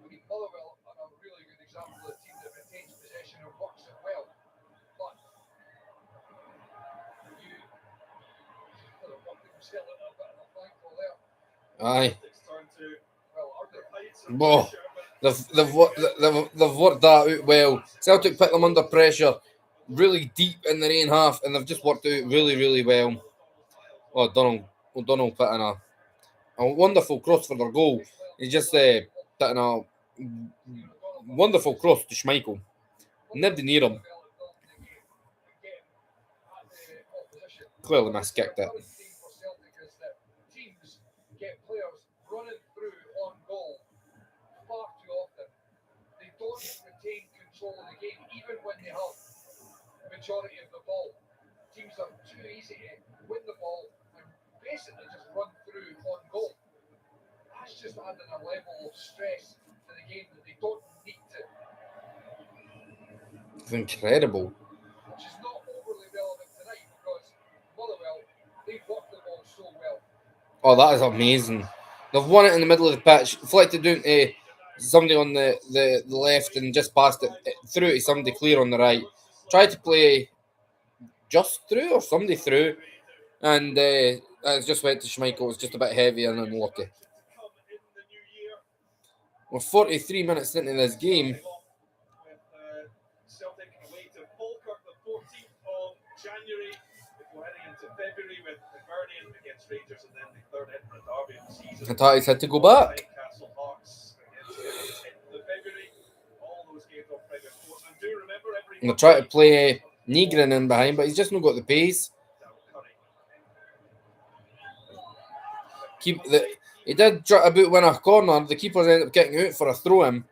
mean, Motherwell are a really good example of a team that retains possession and works it well. But you could have worked themselves a bit of a thankful there. Aye. It's turned to, well, are the heights of Whoa. They've worked that out well. Celtic put them under pressure really deep in their own half, and they've just worked out really, really well. Oh, O'Donnell put in a wonderful cross for their goal. He just put in a wonderful cross to Schmeichel. Nobody near him. Clearly miskicked it. The thing for Celtic is that teams get players running through on goal far too often. They don't retain control of the game, even when they have majority of the ball. Teams are too easy to win the ball and basically just run through on goal. That's just adding a level of stress to the game that they don't need to, It's incredible. which is not overly relevant tonight because Motherwell, they work the ball so well. Oh, that is amazing. They've won it in the middle of the pitch, flicked it down to somebody on the left and just passed it through to somebody clear on the right. Tried to play just through or somebody through, and it just went to Schmeichel. It was just a bit heavy and unlucky. We're 43 minutes into this game. Celtic away to Falkirk the 14th of January before heading into February with Hibernian against Rangers and then the third Edinburgh derby of the season. I thought he had to go back. Newcastle Hearts against the 10th of February. All those games on Premier Sports. And do remember every I'm going to try to play Nygren in behind, but he's just not got the pace. He did try about win a corner. The keepers ended up getting out for a throw-in.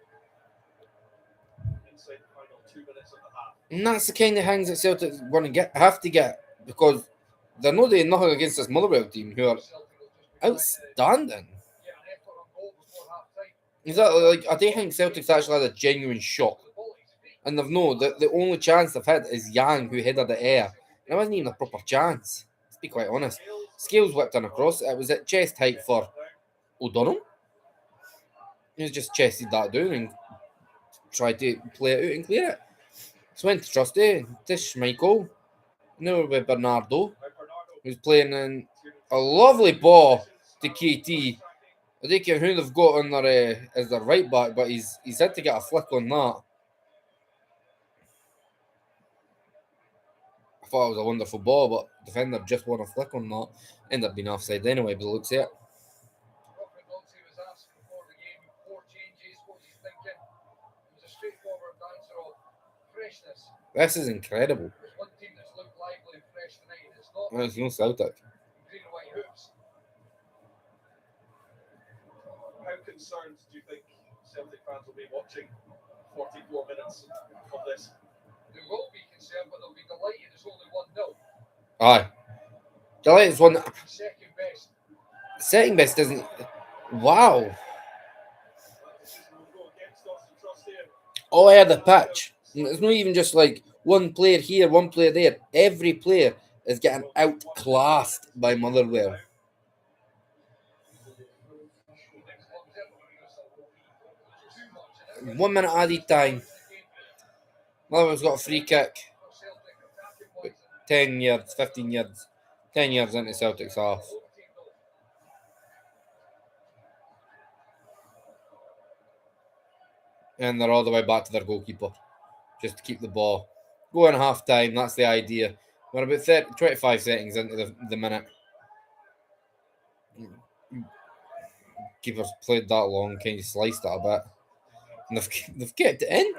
inside the final 2 minutes of the half. And that's the kind of things that Celtic have to get, because they're not doing nothing against this Motherwell team, who are outstanding. Yeah, an effort on goal before half time. Exactly, like I don't think Celtic's actually had a genuine shot, The ball at his feet. and they've known that the only chance they've had is Yang, who headed the air. And it wasn't even a proper chance. Let's be quite honest. Scales whipped in across. It was at chest height for O'Donnell. He was just chested that down and tried to play it out and clear it. So went to Trusty, to Schmeichel. Now with Bernardo, who's playing in a lovely ball to KT. I don't care who they've got on their as their right back, but he's had to get a flick on that. I thought it was a wonderful ball, but defender just won a flick on that. Ended up being offside anyway, but it looks it. Robert Donsey was asked before the game 4 changes. What was he thinking? It was a straightforward answer of freshness. This is incredible. There's one team that's looked lively and fresh tonight, and it's not It's no Celtic. green and white hoops. How concerned do you think Celtic fans will be watching 44 minutes of this? They will be concerned, but they'll be delighted it's only 1-0. Aye. Delighted one. Second best. Second best doesn't. Wow. That decision will go against us and trust here. All over the pitch. It's not even just like one player here, one player there. Every player is getting outclassed by Motherwell. 1 minute added time. Motherwell's got a free kick. 10 yards, 15 yards. 10 yards into Celtic's half. And they're all the way back to their goalkeeper. Just to keep the ball. Go in half time, that's the idea. We're about 25 seconds into the minute. Keeper's played that long, kind of sliced it a bit. And they've kept it in.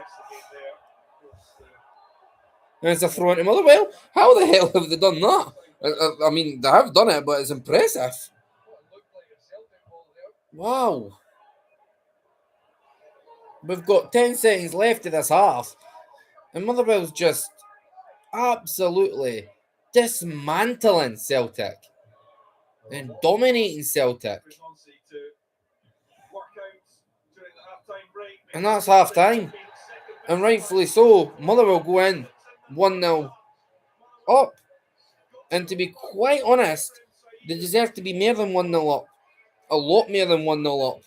And it's a throw into Motherwell. How the hell have they done that? I mean, they have done it, but it's impressive. Wow. We've got 10 seconds left of this half. And Motherwell's just absolutely dismantling Celtic and dominating Celtic. And that's half time. And rightfully so, Motherwell go in 1-0 up. And to be quite honest, they deserve to be more than 1-0 up. A lot more than 1-0 up.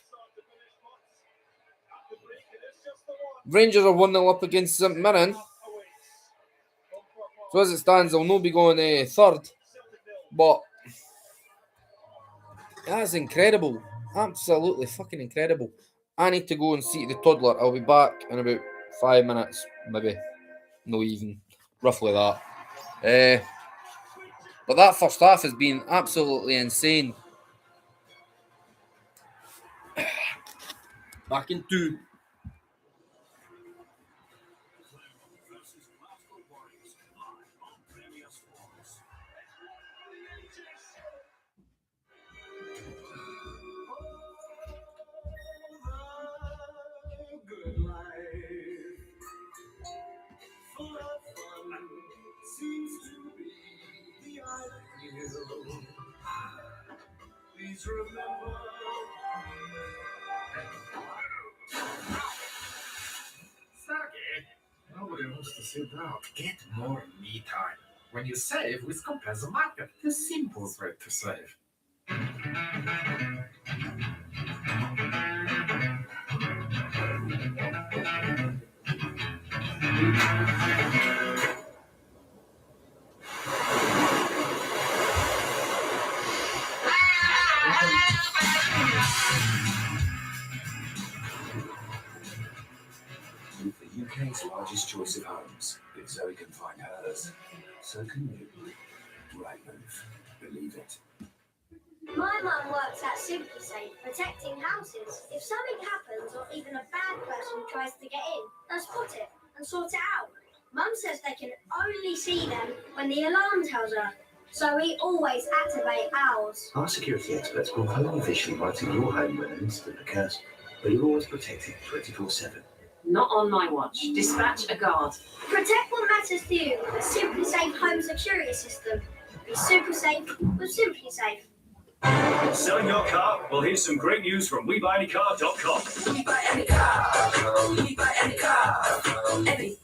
Rangers are 1-0 up against St Mirren. So as it stands, they'll not be going third. But that's incredible. Absolutely fucking incredible. I need to go and see the toddler. I'll be back in about 5 minutes. Maybe. No even. Roughly that. But that first half has been absolutely insane. Back in 2. Please remember. Sergey, nobody wants to sit down. Get more me time. When you save with Compressor Market, the simplest way to save. With the UK's largest choice of homes, if Zoe can find hers, so can you. Right move. Believe it. My mum works at SuperSafe, protecting houses. If something happens or even a bad person tries to get in, they'll spot it and sort it out. Mum says they can only see them when the alarm tells her, so we always activate ours. Our security experts will only visually monitor your home when an incident occurs, but you're always protected 24/7. Not on my watch. Dispatch a guard. Protect what matters to you with SuperSafe home security system. Be super safe with Simply Safe. Selling your car? Well, here's some great news from WeBuyAnyCar.com. We buy any car. We buy any car. Any.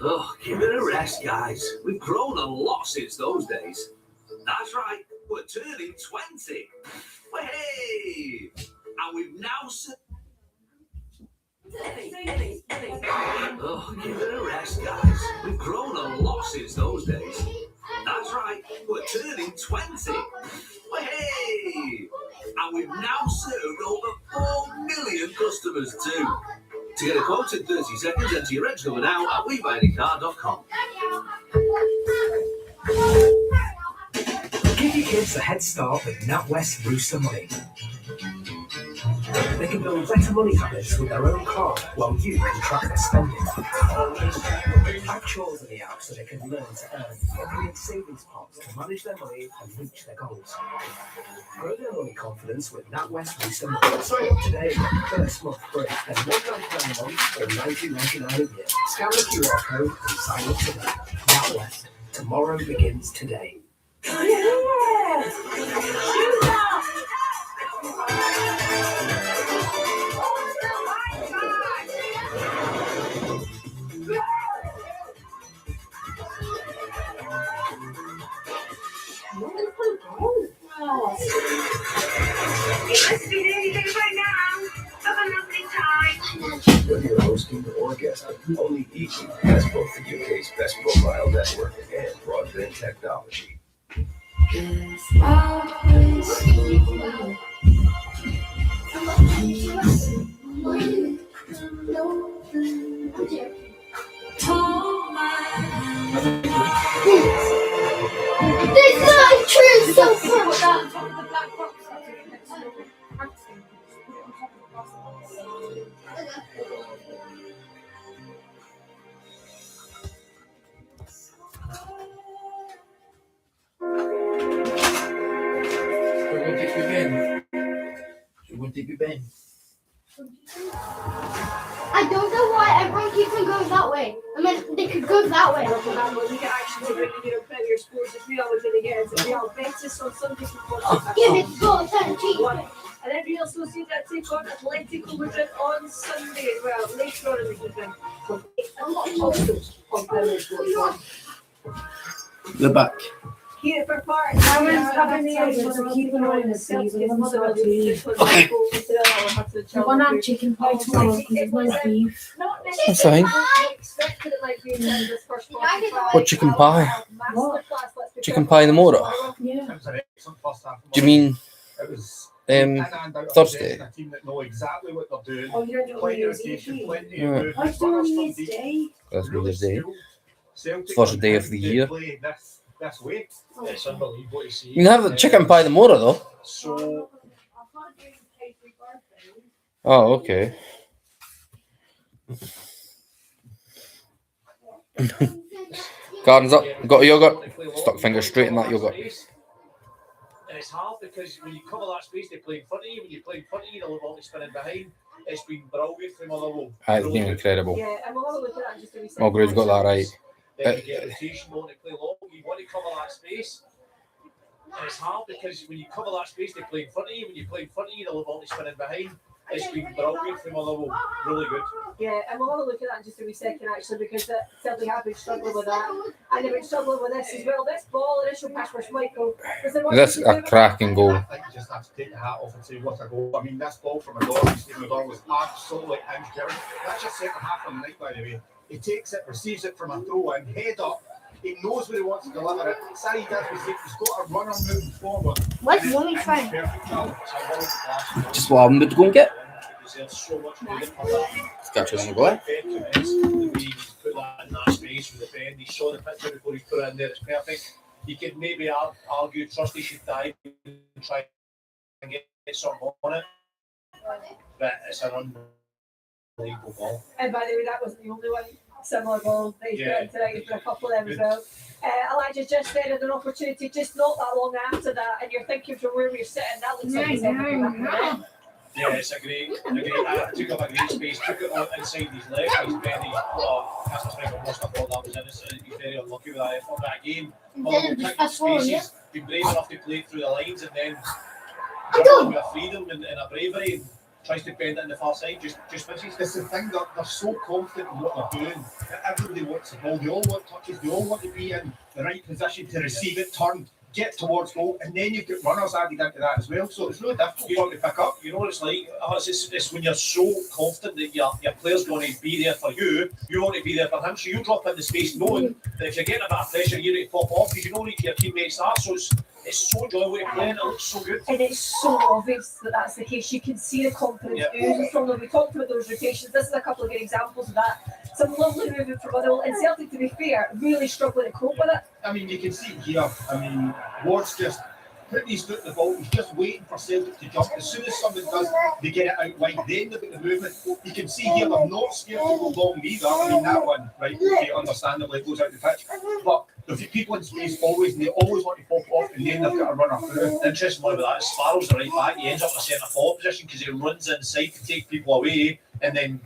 Oh, give it a rest, guys. We've grown a lot since those days. That's right, we're turning 20. Hey! And we've now... Oh, give it a rest, guys. We've grown a lot since those days. That's right, we're turning 20. Hey! And we've now served over 4 million customers too. To get a quote in 30 seconds, enter your reg number now at WeBuyAnyCar.com. Give your kids a head start with NatWest Rooster Money. They can build better money habits with their own card while you can track their spending. Add chores in the app so they can learn to earn or create savings pots to manage their money and reach their goals. Grow their money confidence with NatWest Rooster Money. Sign up today. First month free. Then £1.99 a month or $19.99 a year. Scan the QR code and sign up today. NatWest. Tomorrow begins today. Whether you're hosting or guesting, only EE has both the UK's best mobile network and broadband technology. This is true, so fun. We're going to take you Ben. I don't know why everyone keeps on going that way. I mean, they could go that way. We get actually bring in your Premier Sports as we always really get it. We are Betis on Sunday before Give it go, 17. and then Real Sociedad take on Atletico Madrid on Sunday as well, later on in the evening. On Premier Sports. The back. Here for part. Aaron's having the idea to keep an eye on the season. Okay. I want to have chicken pie tomorrow because it's my beef. That's fine. What chicken pie? What? Chicken pie in the mortar? Yeah. Do you mean It was Thursday? A team that know exactly what they're doing. Oh, you're doing Plenty of New Year's rotation, Eve. plenty Yeah. of movement. I still Runners New from Year's deep. Day. That's New Year's Day. Celtic First day of the did year. play this way. It's unbelievable to see. You can have the chicken pie in the mortar though. So Oh, okay. Gardens up. Got a yogurt. Stuck finger straight in that yogurt. And it's hard because when you cover that space, they play in front of you. When you play in front of you, they'll be spinning behind. It's been brilliant from Motherwell. It's been incredible. Yeah, and we'll have a look at that in just a wee second. Mulgrew's got that right. Then you get a rotation, want to play long. You want to cover that space. And it's hard because when you cover that space, they play in front of you. When you play in front of you, they'll be spinning behind. It's been brilliant from Motherwell. Really good. Yeah, and we'll have a look at that in just a wee second actually because Celtic have been struggling with that. And they've been struggling with this as well. This ball, initial pass for Schmeichel. That's a cracking goal. I think you just have to take the hat off and say what a goal. I mean, this ball from Adorn, Stephen Adorn was absolutely incredible. That's your second half on the night, by the way. He takes it, receives it from a throw in, head up. He knows where he wants to deliver it. Sari does mistake. He's got a runner moving forward. What's Mummy trying? Perfect goal. Just what I'm going to go and get. There's so much movement for that. Scotch on the go. The way he's put that in that space with the bend, he saw the picture before he put it in there. It's perfect. You could maybe argue Trusty should dive and try and get something on it, but it's an unbelievable ball. And by the way, that wasn't the only one. Similar ball that he's got tonight. He's got a couple of them as well. Elijah just said an opportunity just not that long after that, and you're thinking from where we're sitting, that looks like it's everything. Yeah, it's a great. Took up a great space, took it on inside his leg. He's very. That's a strike. I must have thought that was innocent. He's very unlucky with that effort. That game, he's been brave enough to play through the lines and then with a freedom and a bravery. And tries to bend it in the far side, just misses. It's the thing that they're so confident in what they're doing. Everybody wants the ball. They all want touches. They all want to be in the right position to receive it, turn, get towards goal, and then you've got runners added into that as well. So it's really difficult to pick up. You know what it's like? It's when you're so confident that your player's going to be there for you, you want to be there for him. So you drop in the space knowing that if you're getting a bit of pressure, you're going to pop off because you know where your teammates are. So it's so enjoyable to play and it looks so good. And it's so obvious that that's the case. You can see the confidence oozing from them. We talked about those rotations. This is a couple of good examples of that. Some lovely movement from Motherwell. And Celtic, to be fair, really struggling to cope with it. I mean, you can see here. I mean, Ward's just putting his foot in the ball. He's just waiting for Celtic to jump. As soon as somebody does, they get it out wide. Then they've got the movement. You can see here they're not scared to go long either. I mean, that one, right? Okay, understandably goes out the pitch, but there's people in space always, and they always want to pop off, and then they've got a runner through. The interesting one with that is Sparrow's the right back. He ends up in a centre forward position because he runs inside to take people away, and then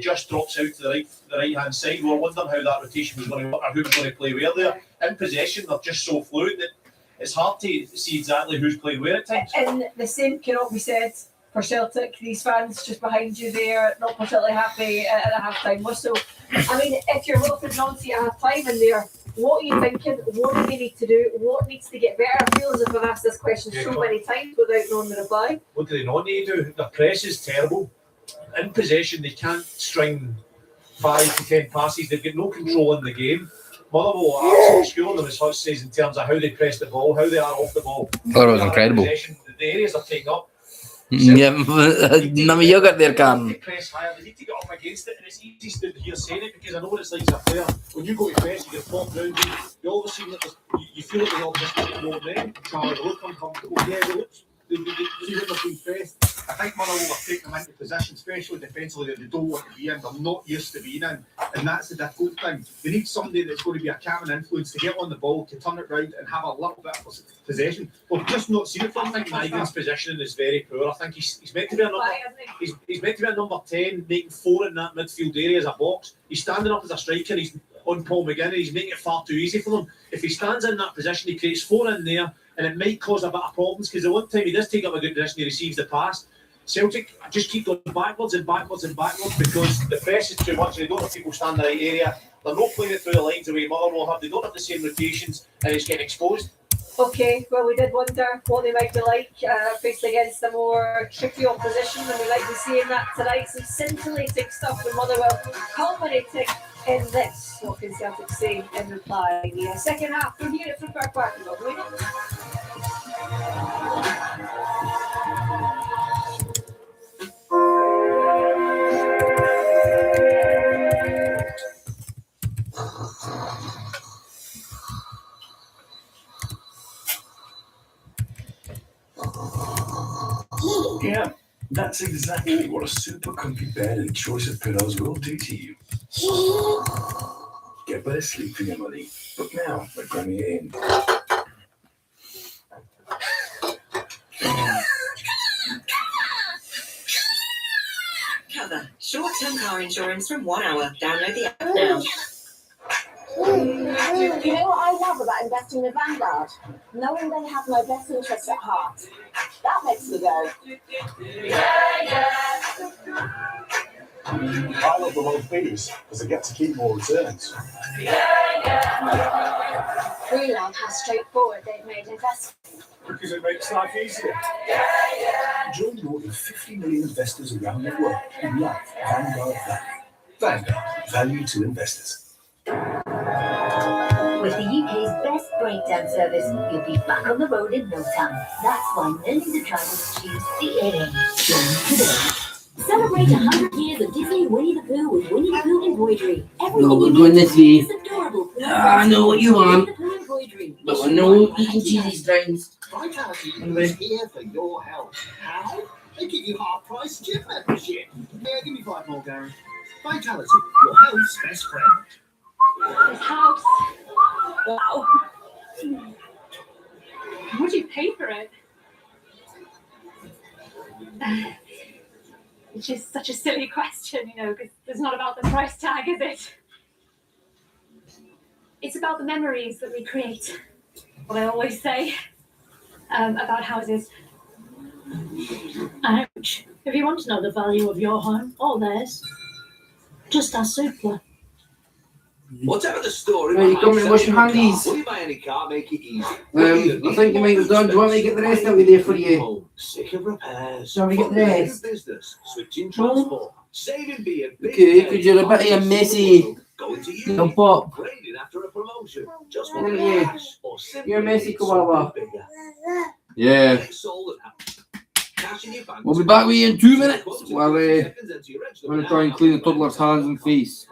just drops out to the right hand side. We're wondering how that rotation was going to work, or who was going to play where there. In possession, they're just so fluid that it's hard to see exactly who's playing where at times. And the same cannot be said for Celtic. These fans just behind you there, not particularly happy at a half-time whistle. I mean, if you're Wilfred Nancy at half-time in there, what are you thinking? What do they need to do? What needs to get better? I feel as if I've asked this question so many times without knowing the reply. What do they not need to do? Their press is terrible. In possession, they can't string 5 to 10 passes. They've got no control in the game. Motherwell are absolutely schooling them, as Hutch says, in terms of how they press the ball, how they are off the ball. That was incredible. The areas are taken up. Yeah, none of yogurt there, Karen. They press higher, they need to get up against it, and it's easy to hear saying it because I know what it's like as a player. When you go to press, you get popped round, you always seem that you feel like they're all just getting more men. Charlie Lockham comes, yeah, see what they've been faced. I think Motherwell have taken them into position, especially defensively, that they don't want to be in. They're not used to being in, and that's the difficult thing. They need somebody that's going to be a calming influence to get on the ball, to turn it round and have a little bit of possession. We've just not seen it from him. I think Migan's positioning is very poor. I think he's meant to be a number. He's meant to be a number 10, making 4 in that midfield area as a box. He's standing up as a striker. He's on Paul McGinn, and he's making it far too easy for him. If he stands in that position, he creates 4 in there, and it might cause a bit of problems because the one time he does take up a good position, he receives the pass. Celtic just keep going backwards and backwards and backwards because the press is too much. They don't have people stand in the right area. They're not playing it through the lines the way Motherwell have. They don't have the same rotations, and it's getting exposed. Okay, well, we did wonder what they might be like faced against a more tricky opposition, and we like to see in that tonight. Some scintillating stuff from Motherwell, culminating in this. What can Celtic say in reply? The second half, we're here at Football Park. Yeah, that's exactly what a super comfy bed and choice of pillows will do to you. Get better sleep for your money. But now, we're cramming it in. Cover short-term car insurance from 1 hour. Download the app now. You know what I love about investing with Vanguard? Knowing they have my best interests at heart. That makes me go. I love the low fees because I get to keep more returns. We love how straightforward they've made investing. Because it makes life easier. Join more than 50 million investors around the world who love Vanguard Value. Vanguard, value to investors. With the UK's best breakdown service, you'll be back on the road in no time. That's why millions of travelers choose CAA. Join today. Celebrate 100 years of Disney Winnie the Pooh with Winnie the Pooh embroidery. Everything No, we're you doing need this to way. is adorable. I know what you want. Winnie the Pooh embroidery. But we're no eating cheesy strings. Vitality is here for your health. How? They give you half price gym membership. Yeah, give me 5 more, Gary. Vitality, your health's best friend. This house. Wow. What do you pay for it? Which is such a silly question, because it's not about the price tag, is it? It's about the memories that we create. What I always say about houses. Ouch. If you want to know the value of your home or theirs, just ask Supla. Whatever the story, Right, you come and wash your handies. will you buy any car, make it easy? I think you might have done. Do you want me to get the rest out of there for you? Sick of repairs. Do you want me to get the rest? Business, switching transport, saving beer. Okay, because you're a bit of a messy little pop. Upgrading after a promotion. Just Aren't want you? cash or simply You're a messy need koala. something bigger. Yeah. Get sold at house. Cash in your bank. We'll be back with you in 2 minutes while we're going to try and clean the toddler's hands and face.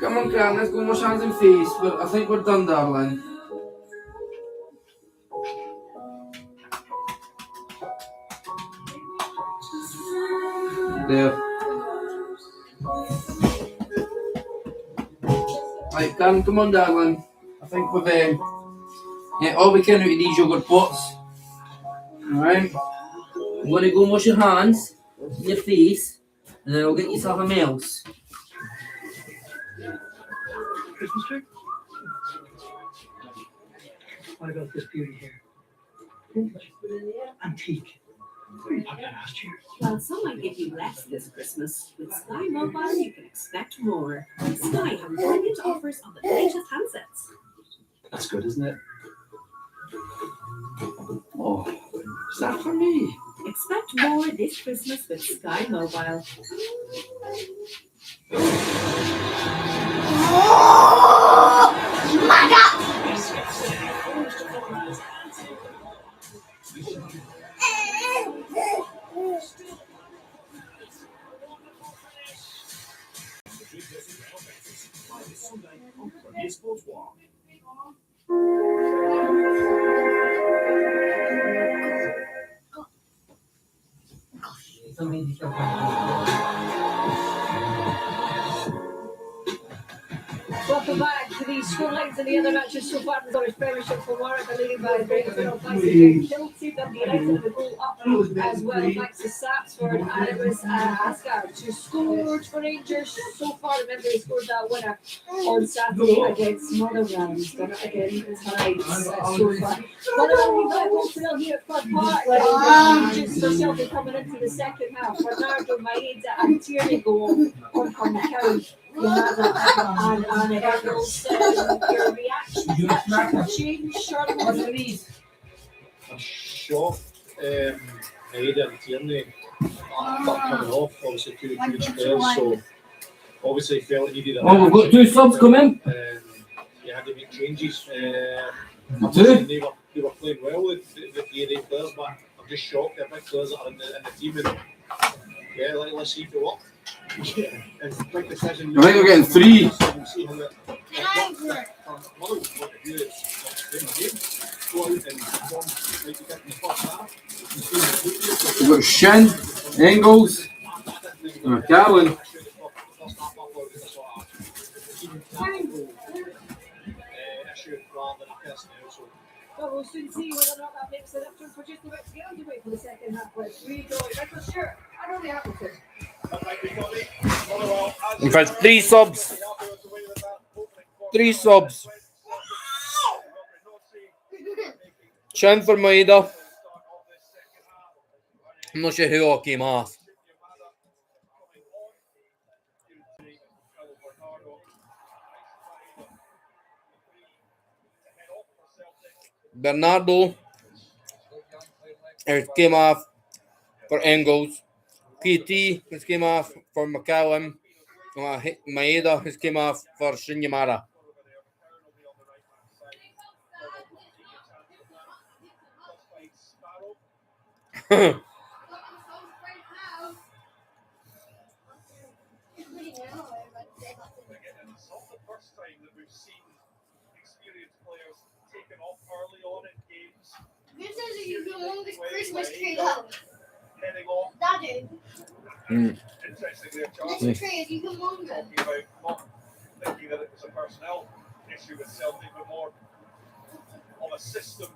Come on, Cran, let's go and wash hands and face. But I think we're done, darling. There. Right, Karen, come on, darling. I think we've all we can out of these yogurt pots. Alright. I'm going to go and wash your hands, your face, and then I'll get you something else. Christmas tree? What about this beauty here? Antique. Where did you put that last year? While some might give you less this Christmas, with Sky Mobile you can expect more. Sky have brilliant offers on the latest handsets. That's good, isn't it? Oh, is that for me? Expect more this Christmas with Sky Mobile. Sports One. Welcome back to the scorelines in the other matches so far in the Scottish Premiership for Warwick, leading by a great result thanks to Jake Kilty, Dundee United with a goal up as well thanks to Sapsford, and it was Asgard who scored for Rangers so far. Remember, he scored that winner on Saturday against Motherwell. He's done it again tonight so far. Motherwell, we've got a goal to nil here at Club Park. Just for Celtic coming into the second half. Bernardo, Maeda and Tierney goal on McCowan. And Eagles, your reaction to that change, Charlotte? I'm shocked. Maeda and Tierney coming off, obviously two huge players, so obviously felt he needed a Oh, we've got 2 subs coming. He had to make changes. 2? They were playing well with the 8 players, but I'm just shocked at the big players that are in the team. And yeah, let's see if they work. Yeah, it's a quick decision. I think we're getting 3. We'll see how it Motherwell's point of view, it's a game. Go out and perform like you did in the first half. We've got Shin, Engels, and McCallum. Well, we'll soon see whether or not that makes a difference. We're just about to get underway for the second half with 3 goals. Michael Stewart, I know the Appleton. In fact, 3 subs. 3 subs. Chin for Maeda. I'm not sure who all came off. Bernardo came off for Engels. PT has came off for McCallum. Maeda has came off for Shinyamara. This is you can want this Christmas tree though. Daddy. This tree is even longer. Thinking that it was a personnel issue with Celtic, but more of a system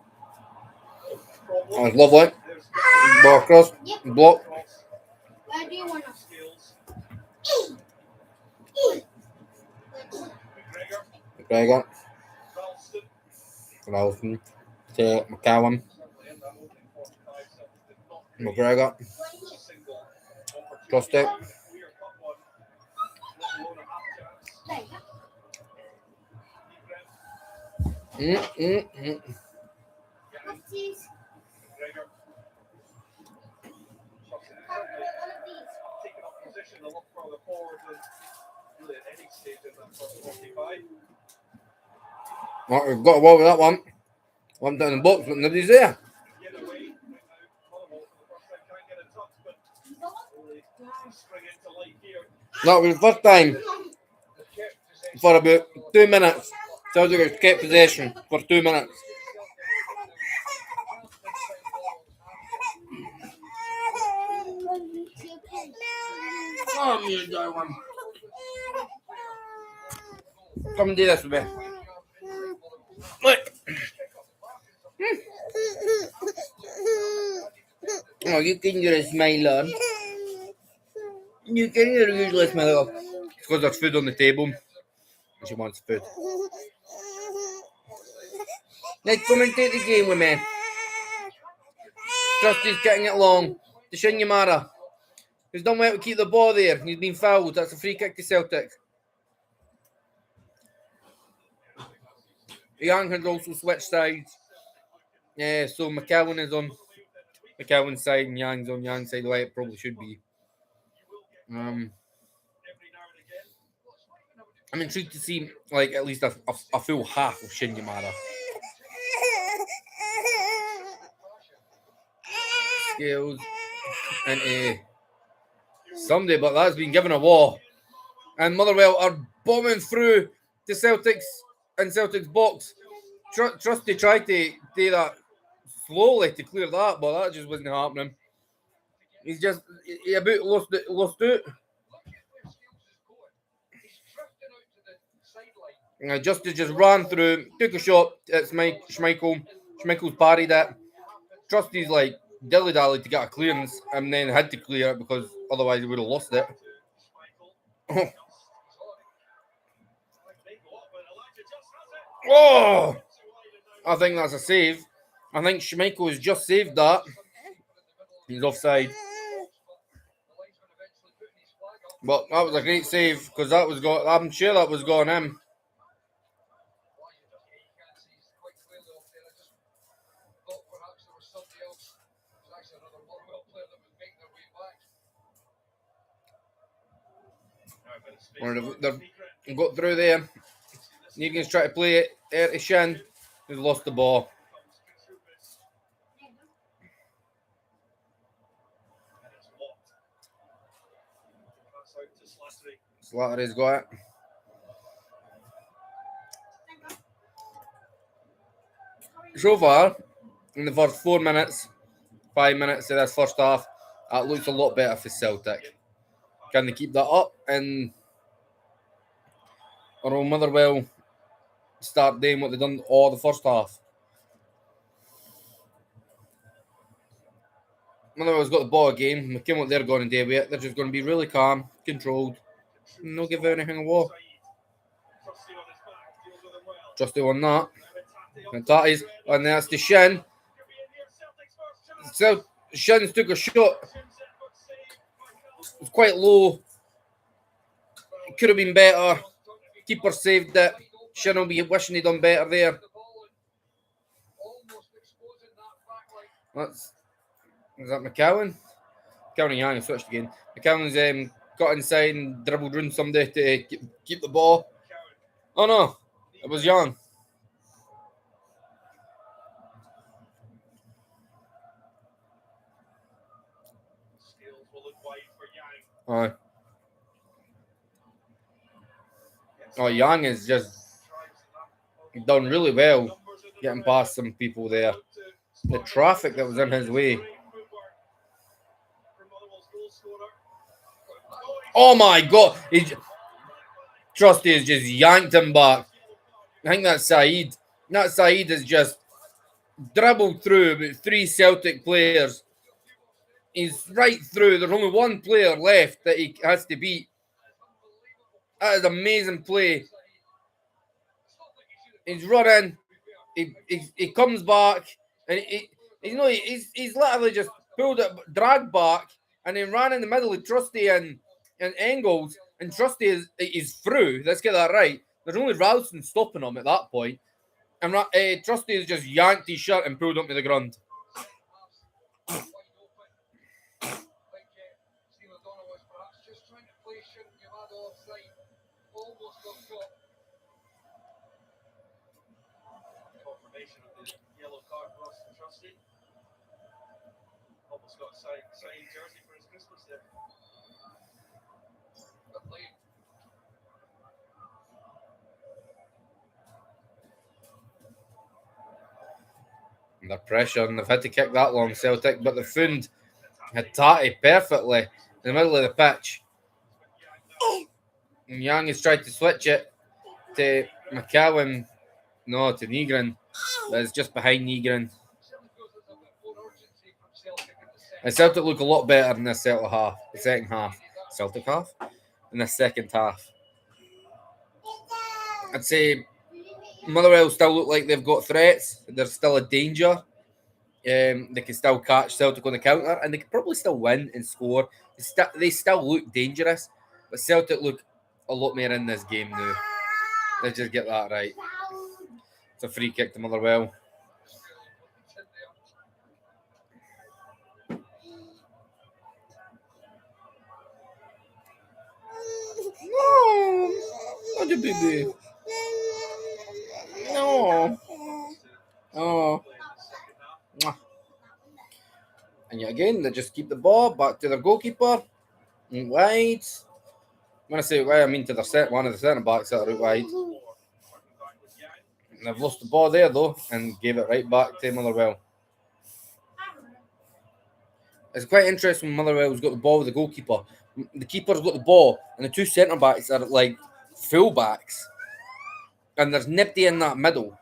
problem. That's lovely. Ball across. Block. Where do you want to? McGregor. Ralston. To McCallum. McGregor. Crossed it. Well, we've got a wall with that one. One down the box, but nobody's there. That was the first time for about 2 minutes. Celtic has kept possession for 2 minutes. Oh, you got one. Come and do this with me. Look. Oh, you can do a smile on. You can do a usual smile on. It's because there's food on the table. And she wants food. Let's come and take the game with me. Trusty's getting it long. To Shinyamara. He's done well to keep the ball there. He's been fouled. That's a free kick to Celtic. Young has also switched sides. Yeah, so McCallum is on McCallum's side and Young's on Young's side, the way it probably should be. I'm intrigued to see like at least a full half of Shinyamara. Scales into somebody, but that's been given a wall. And Motherwell are bombing through to Celtic's box. Trusty tried to do that slowly to clear that, but that just wasn't happening. He's just he about lost out. Justice just ran through, took a shot at Schmeichel. Schmeichel's parried it. Trusty's like dilly-dally to get a clearance and then had to clear it because otherwise he would have lost it. Oh! I think that's a save. I think Schmeichel has just saved that. He's offside. But that was a great save because that was I'm sure that was going in. They've got through there. Negan's trying to play it to Shin. He's lost the ball. Slattery's got it. So far, in the first 5 minutes of this first half, it looks a lot better for Celtic. Can they keep that up? Or will Motherwell start doing what they've done all the first half? Motherwell's got the ball again. McKim, what they're going to do with it. They're just going to be really calm, controlled, and not give anything away. Trusty on that. And that is, and that's the Shin. So Shin's took a shot. It's quite low. It could have been better. Keeper saved it. Shin will be wishing he'd done better there. Is that McCowan? McCowan and Yang switched again. McCowan's got inside and dribbled round somebody to keep the ball. Oh no, it was Yang. Aye. Oh, Yang is just done really well getting past some people there. The traffic that was in his way. Oh my God! Trusty has just yanked him back. I think that's Saeed. That Saeed has just dribbled through about 3 Celtic players. He's right through. There's only one player left that he has to beat. That is amazing play. He's running. He comes back and he's literally just pulled it, dragged back, and then ran in the middle of Trusty and Engels. And Trusty is through. Let's get that right. There's only Ralston stopping him at that point. And Trusty has just yanked his shirt and pulled him to the ground. Confirmation of the yellow card for Austin Trusty. Almost got a signed jersey for his Christmas there. Under pressure, and they've had to kick that long, Celtic, but the Fund had Tati perfectly in the middle of the pitch. And Yang has tried to switch it to McCallum, no, to Nygren, but it's just behind Nygren. And Celtic look a lot better in this Celtic half, the second half. Celtic half? In the second half. I'd say Motherwell still look like they've got threats. There's still a danger. They can still catch Celtic on the counter, and they can probably still win and score. They still look dangerous, but Celtic look a lot more in this game now. Let's just get that right. It's a free kick to Motherwell. No, what a baby. No. Oh. And yet again, they just keep the ball back to their goalkeeper. Wide. When I say wide, I mean to one of the centre backs that are out wide. And they've lost the ball there though, and gave it right back to Motherwell. It's quite interesting when Motherwell's got the ball with the goalkeeper. The keeper's got the ball, and the two centre backs are like full backs, and there's nobody in that middle,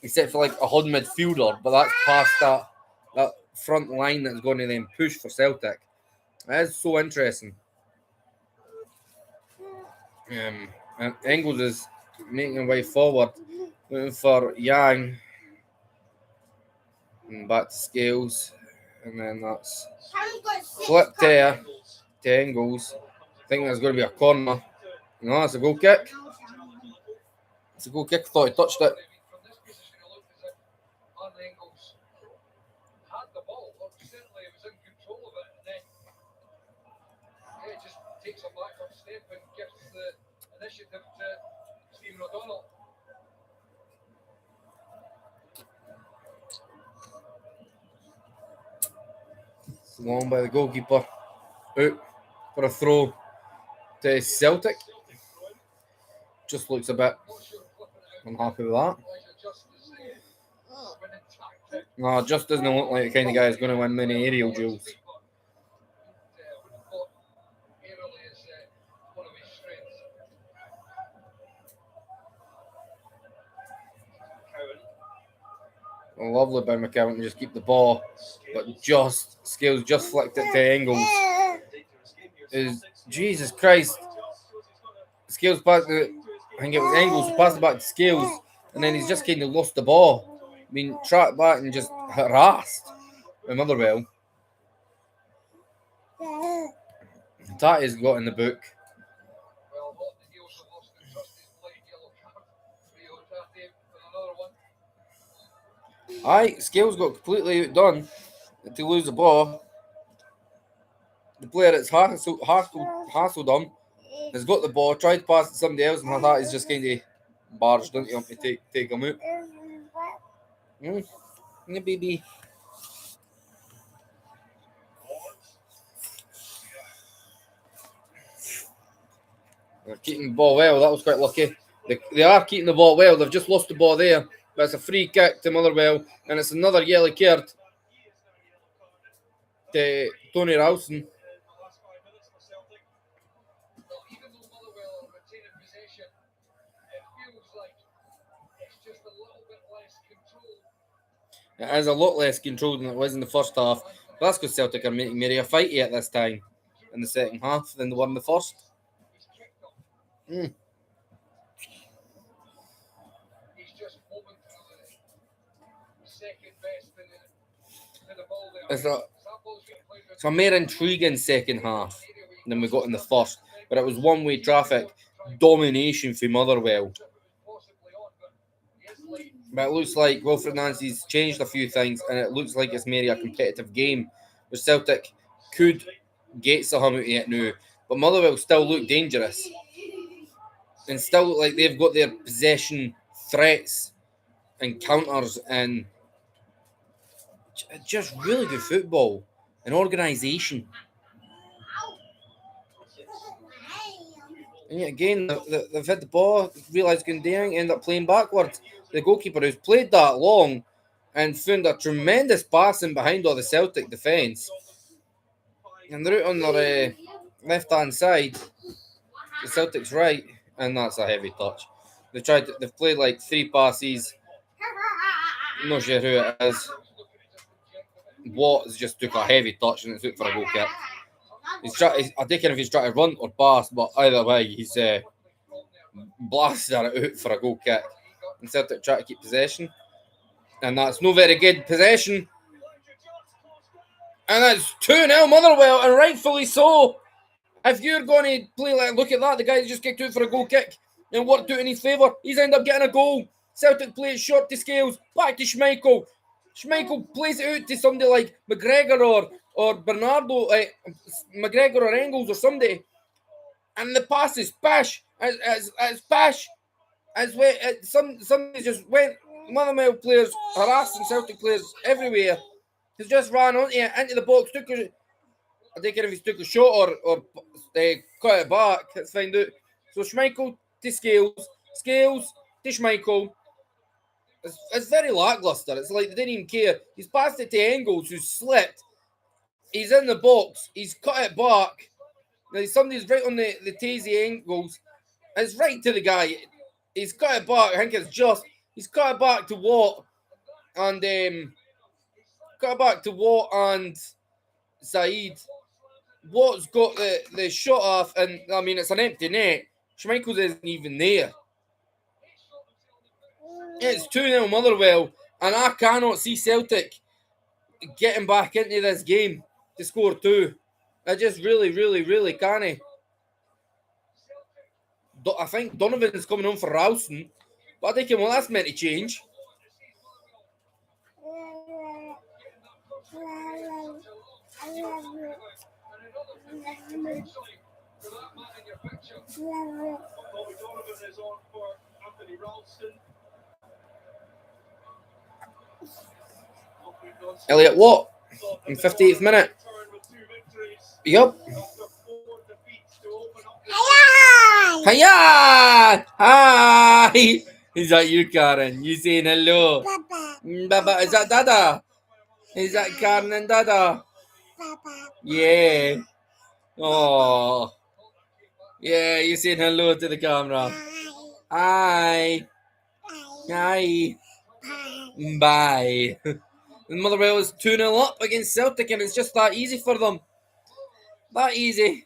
except for like a holding midfielder. But that's past that front line that's going to then push for Celtic. That is so interesting. And Engels is making a way forward, looking for Yang, and back to Scales, and then that's flipped there to Engels. I think that's going to be a corner. No, it's a goal kick. It's a goal kick. I thought he touched it. Had the ball, or certainly was in control of it, and then just takes a backward step and gives the initiative to Stephen O'Donnell. It's long by the goalkeeper. Out for a throw to Celtic. Just looks a bit unhappy with that. No, just doesn't look like the kind of guy who's going to win many aerial duels. Lovely by McCowan to just keep the ball, but Scales just flicked it to Engels. Jesus Christ. Scales passed it. I think it was Engels who passed it back to Scales, and then he's just kind of lost the ball. Been tracked back and just harassed by Motherwell. Tati's got in the book. Aye, Scales got completely outdone to lose the ball. The player that's hassled him has got the ball, tried to pass it to somebody else, and Tati's just kind of barged into him to take him out. Yeah, baby. They're keeping the ball well. That was quite lucky. They are keeping the ball well. They've just lost the ball there. But it's a free kick to Motherwell, and it's another yellow card to Tony Ralston. It is a lot less controlled than it was in the first half. But that's because Celtic are making Mary a fighty at this time in the second half than they were in the first. It's a more intriguing second half than we got in the first, but it was one-way traffic, domination for Motherwell. But it looks like Wilfred Nancy's changed a few things, and it looks like it's maybe a competitive game, where Celtic could get something out of it now, but Motherwell still look dangerous, and still look like they've got their possession threats and counters and just really good football and organisation. And yet again, they've hit the ball, realised going down, end up playing backwards. The goalkeeper who's played that long and found a tremendous passing behind all the Celtic defence. And they're out on their left-hand side, the Celtic's right, and that's a heavy touch. They've played like 3 passes. I'm not sure who it is. Watts just took a heavy touch and it's out for a goal kick. I don't care if he's trying to run or pass, but either way, he's blasted it out for a goal kick. And Celtic try to keep possession. And that's no very good possession. And that's 2-0 Motherwell, and rightfully so. If you're going to play like, look at that, the guy just kicked out for a goal kick and worked out in his favour. He's ended up getting a goal. Celtic plays short to Scales, back to Schmeichel. Schmeichel plays it out to somebody like McGregor or Bernardo, McGregor or Engels or somebody. And the pass is Pash. It's Pash. Somebody just went, Motherwell players harassing Celtic players everywhere. He's just ran into the box, I don't care if he took a shot or cut it back. Let's find out. So Schmeichel to Scales. Scales to Schmeichel. It's very lacklustre. It's like they didn't even care. He's passed it to Engels, who's slipped. He's in the box. He's cut it back. Now somebody's right on the Tazy Engels. It's right to the guy. He's cut it back. I think it's just. He's cut it back to Watt and Saeed. Watt's got the shot off, and I mean it's an empty net. Schmeichel's isn't even there. It's 2-0 Motherwell, and I cannot see Celtic getting back into this game to score 2. I just really can't. I think Donovan's coming on for Ralston, but I think, well, that's meant to change. Elliot Watt in 58th minute. Yup. Hiya! Hi! Is that you, Karen? You saying hello? Baba. Is that Dada? Is that Karen and Dada? Yeah. Oh. Yeah, you saying hello to the camera. Hi. Hi. Bye. And Motherwell is 2-0 up against Celtic, and it's just that easy for them. That easy.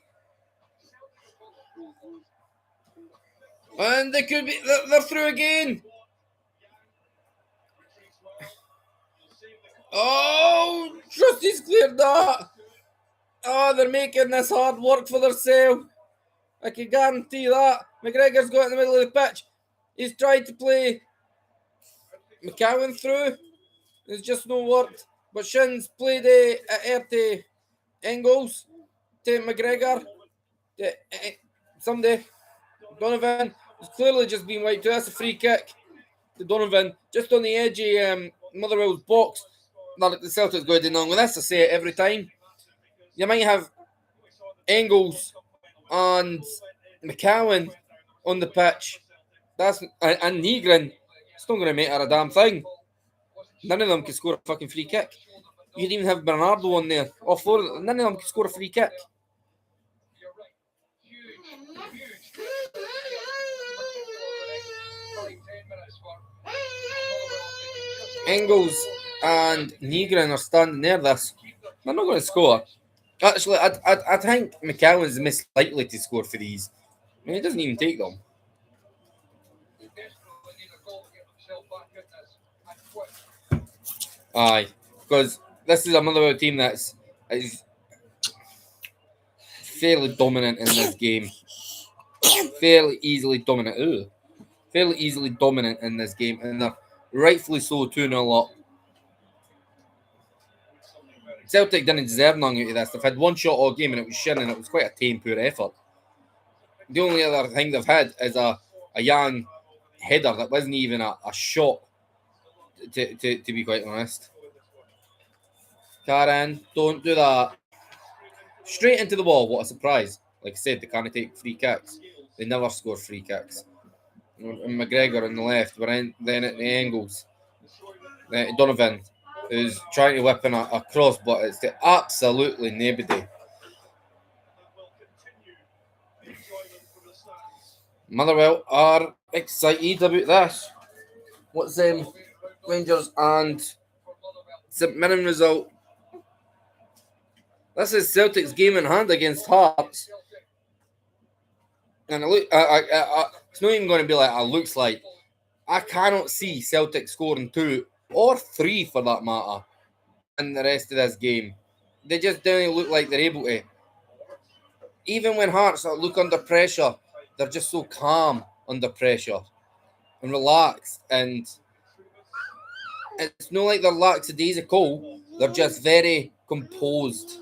And they could be. They're through again. Oh, Trusty's cleared that. Oh, they're making this hard work for themselves. I can guarantee that. McGregor's got in the middle of the pitch. He's tried to play McCowan through. It's just no worked. But Shin's played air to Engels, to McGregor, to somebody. Donovan has clearly just been wiped out. That's a free kick to Donovan, just on the edge of Motherwell's box. Not the Celtics going to know with this. I say it every time. You might have Engels and McCowan on the pitch. And Negrin. It's not going to make her a damn thing. None of them can score a fucking free kick. You could even have Bernardo on there. All 4 of them. None of them can score a free kick. Engels and Negrin are standing there. They're not going to score. Actually, I think McCowan's the most likely to score for these. I mean, he doesn't even take them. Aye, because this is a Motherwell team that is fairly dominant in this game. Fairly easily dominant. Fairly easily dominant in this game, and they're rightfully so 2-0 up. Celtic didn't deserve none out of this. They've had one shot all game, and it was Shin, and it was quite a tame, poor effort. The only other thing they've had is a young header that wasn't even a shot, to be quite honest. Karen, don't do that. Straight into the wall. What a surprise. Like I said, they can't take free kicks. They never score free kicks. And McGregor on the left. Then at the Engels. Donovan, who's trying to whip in a cross, but it's to absolutely nobody. Motherwell are excited about this. What's Rangers and St Mirren result? This is Celtic's game in hand against Hearts. And it's not even going to be like it looks like. I cannot see Celtic scoring 2 or 3 for that matter in the rest of this game. They just don't look like they're able to. Even when Hearts look under pressure, they're just so calm under pressure and relaxed. And it's not like they're lackadaisical. They're just very composed.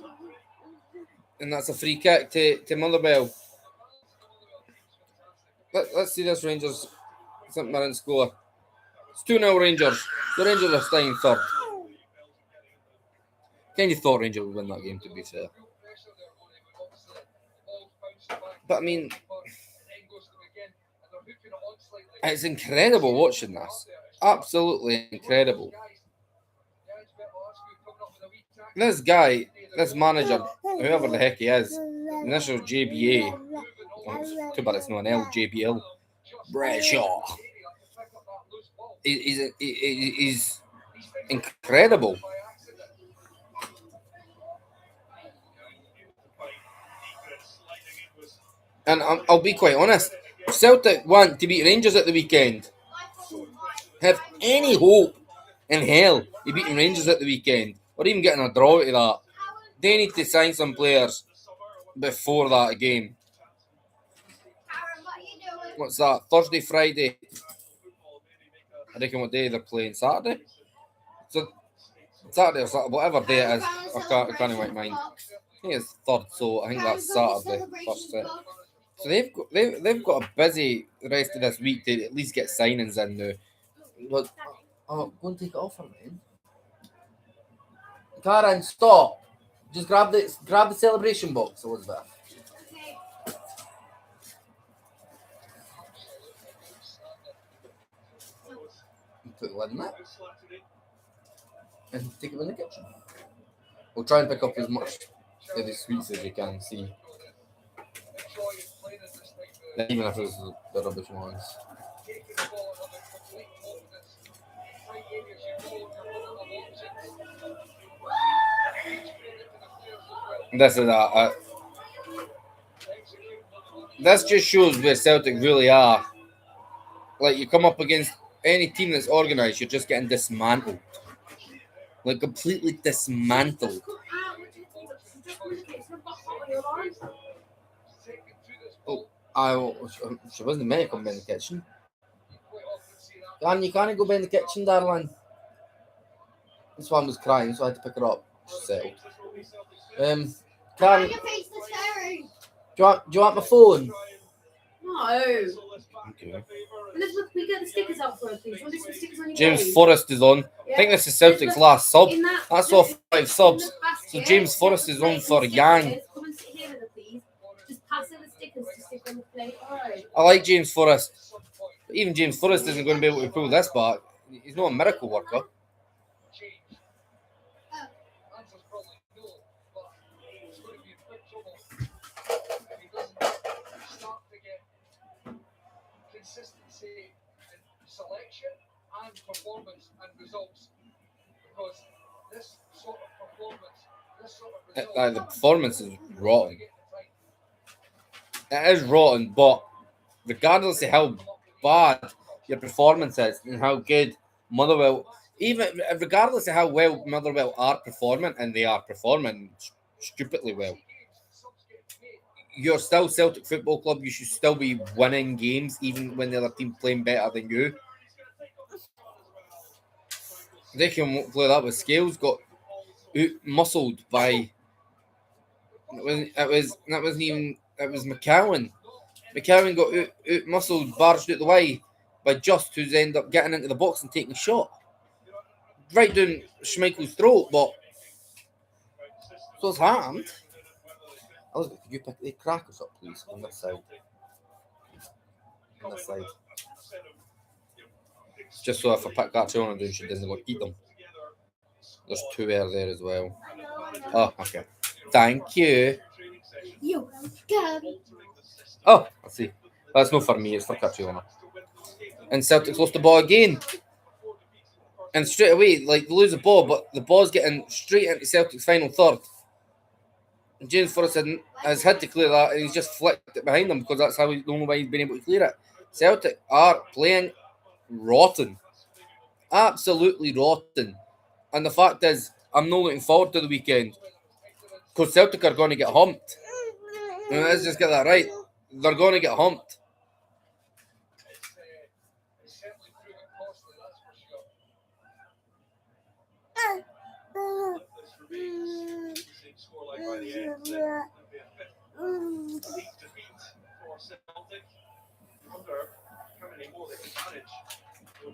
And that's a free kick to Motherwell. Let's see this Rangers St Mirren score. It's 2-0 Rangers. The Rangers are staying third. Kind of thought Rangers would win that game, to be fair. But I mean, it's incredible watching this. Absolutely incredible. This guy, this manager, whoever the heck he is, initial JBA, well, too bad it's not an LJBL, Bradshaw. He's incredible. And I'll be quite honest, Celtic want to beat Rangers at the weekend. Have any hope in hell of beating Rangers at the weekend, or even getting a draw to that, they need to sign some players before that game. What's that? Thursday, Friday? I reckon what day they're playing? Saturday? So Saturday or Saturday, whatever day it is. I can't quite mind. I think it's third, so I think that's Saturday. First set. So they've got a busy rest of this week to at least get signings in now. But go and take it off her, man. Karen, stop. Just grab the celebration box, Elizabeth. Put the lid in it. And take it in the kitchen. We'll try and pick up as much of the sweets as you can see. Even if it's the rubbish ones. This is this just shows where Celtic really are. Like, you come up against any team that's organised, you're just getting dismantled. Like, completely dismantled. Oh, she wasn't meant to come in the kitchen. You can't go in the kitchen, darling. This one was crying, so I had to pick her up. She's settled. Karen, do you want my phone? No. Okay. Elizabeth, we get the stickers out for her, please. Want to some stickers on your James plate? Forrest is on. Yeah. I think this is Celtic's last sub. That's all 5 subs. So Basket, James Forrest is on for Yang. Come and sit here with her, please. Just pass her the stickers to stick on the plate. Alright. I like James Forrest. But even James Forrest isn't going to be able to pull this back. He's not a miracle worker. Consistency in selection and performance and results, because this sort of performance, The performance is rotten. It is rotten, but regardless of how bad your performance is and how good Motherwell, even regardless of how well Motherwell are performing, and they are performing stupidly well, you're still Celtic Football Club. You should still be winning games, even when the other team playing better than you. They can play that with Scales. Got muscled by. It was McCowan. McCowan got muscled, barged out the way by Just, who's ended up getting into the box and taking a shot right down Schmeichel's throat. But so it's harmed. Elizabeth, could you pick the crackers up, please, on this side? On this side. Just so if I pick that on her, she doesn't go eat them. There's 2 there as well. Oh, okay. Thank you. You're welcome. Oh, I see. That's not for me, it's for Catriona. And Celtic's lost the ball again. And straight away, like, they lose the ball, but the ball's getting straight into Celtic's final third. James Forrest has had to clear that, and he's just flicked it behind him because that's the only way he's been able to clear it. Celtic are playing rotten. Absolutely rotten. And the fact is, I'm not looking forward to the weekend because Celtic are going to get humped. And let's just get that right. They're going to get humped.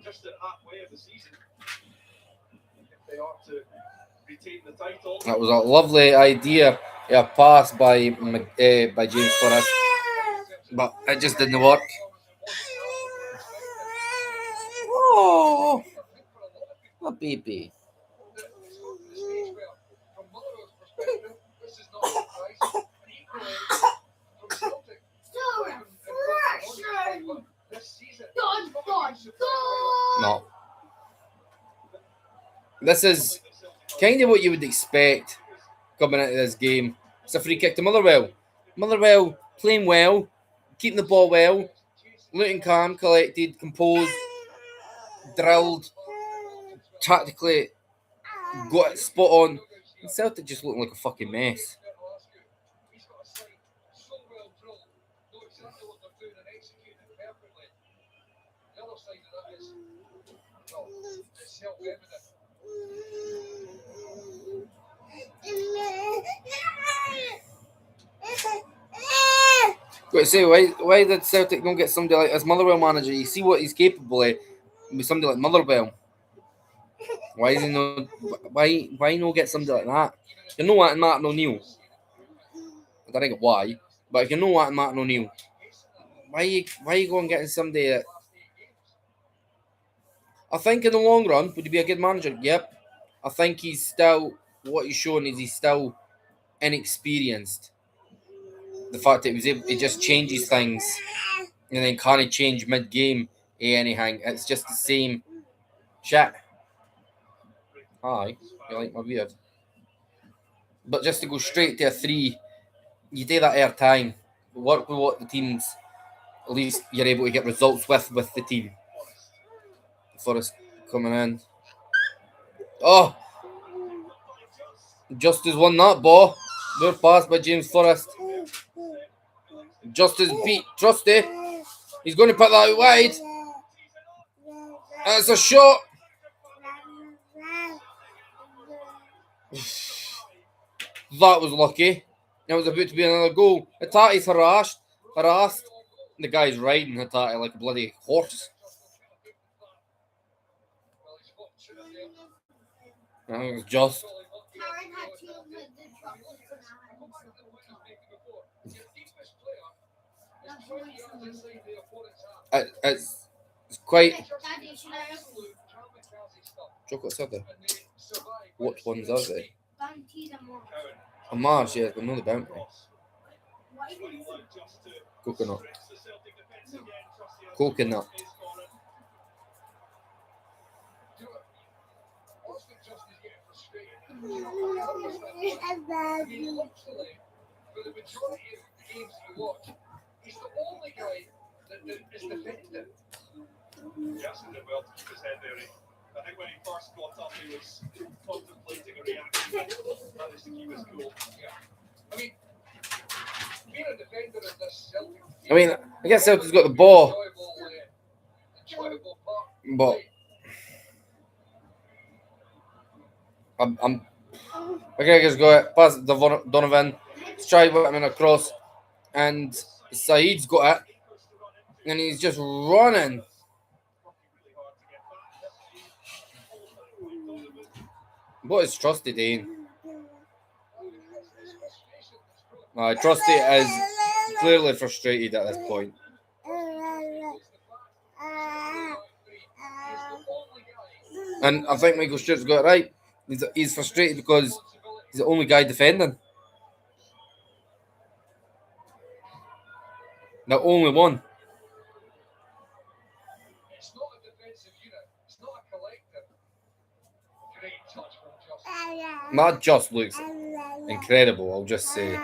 Just at halfway of the season, if they are to retain the title. That was a lovely idea, a pass by James Forrest, but it just didn't work. Oh. Oh, baby. It's got to the stage where, from Motherwell's perspective, this is not a surprise. And equally, from Celtic, this season, No. This is kind of what you would expect coming into this game. It's a free kick to Motherwell. Motherwell playing well, keeping the ball well, looking calm, collected, composed, drilled, tactically got it spot on. And Celtic just looking like a fucking mess. he's got a side so well drilled, know exactly what they're doing and executing it perfectly. The other side of that is, well, it's self-evident. Got to say, why did Celtic not get somebody like as Motherwell manager? You see what he's capable of with somebody like Motherwell. Why is he not? Why not get somebody like that? You know what, and Martin O'Neill. I don't get why, but if you know what, and Martin O'Neill, why you going getting somebody that? I think in the long run, would he be a good manager? Yep. I think he's still what he's showing is he's still inexperienced. The fact that he was able to just changes things and then can't change mid-game anything. It's just the same shit. Hi, you like my beard? But just to go straight to a 3, you do that air time. Work with what the teams, at least you're able to get results with the team. Forrest coming in. Oh! Justice won that ball. Good pass by James Forrest. Justice beat Trusty. He's going to put that out wide. It's a shot. That was lucky. It was about to be another goal. Hatati's harassed. The guy's riding Hatati like a bloody horse. I think it's just. It's quite. Chocolate soda. What ones are they? A Mars, yeah, but not the Bounty. Coconut. Coconut. I mean, literally, for the majority of games you watch, he's the only guy that is defending. Jackson did well to keep his head there. I think when he first got up, he was contemplating a reaction. Managed to keep his cool. Yeah. I mean, being a defender in this Celtic team, I mean, I guess Celtic's got the ball, enjoyable part. but McGregor's got it. Pass it to Donovan. Let's try Whitman across, and Saeed's got it, and he's just running. What is Trusty doing? Trusty is clearly frustrated at this point. And I think Michael Stewart's got it right. He's frustrated because he's the only guy defending. The only one. It's not a defensive unit. It's not a collective. Great touch from Justin. That just looks incredible, I'll just say.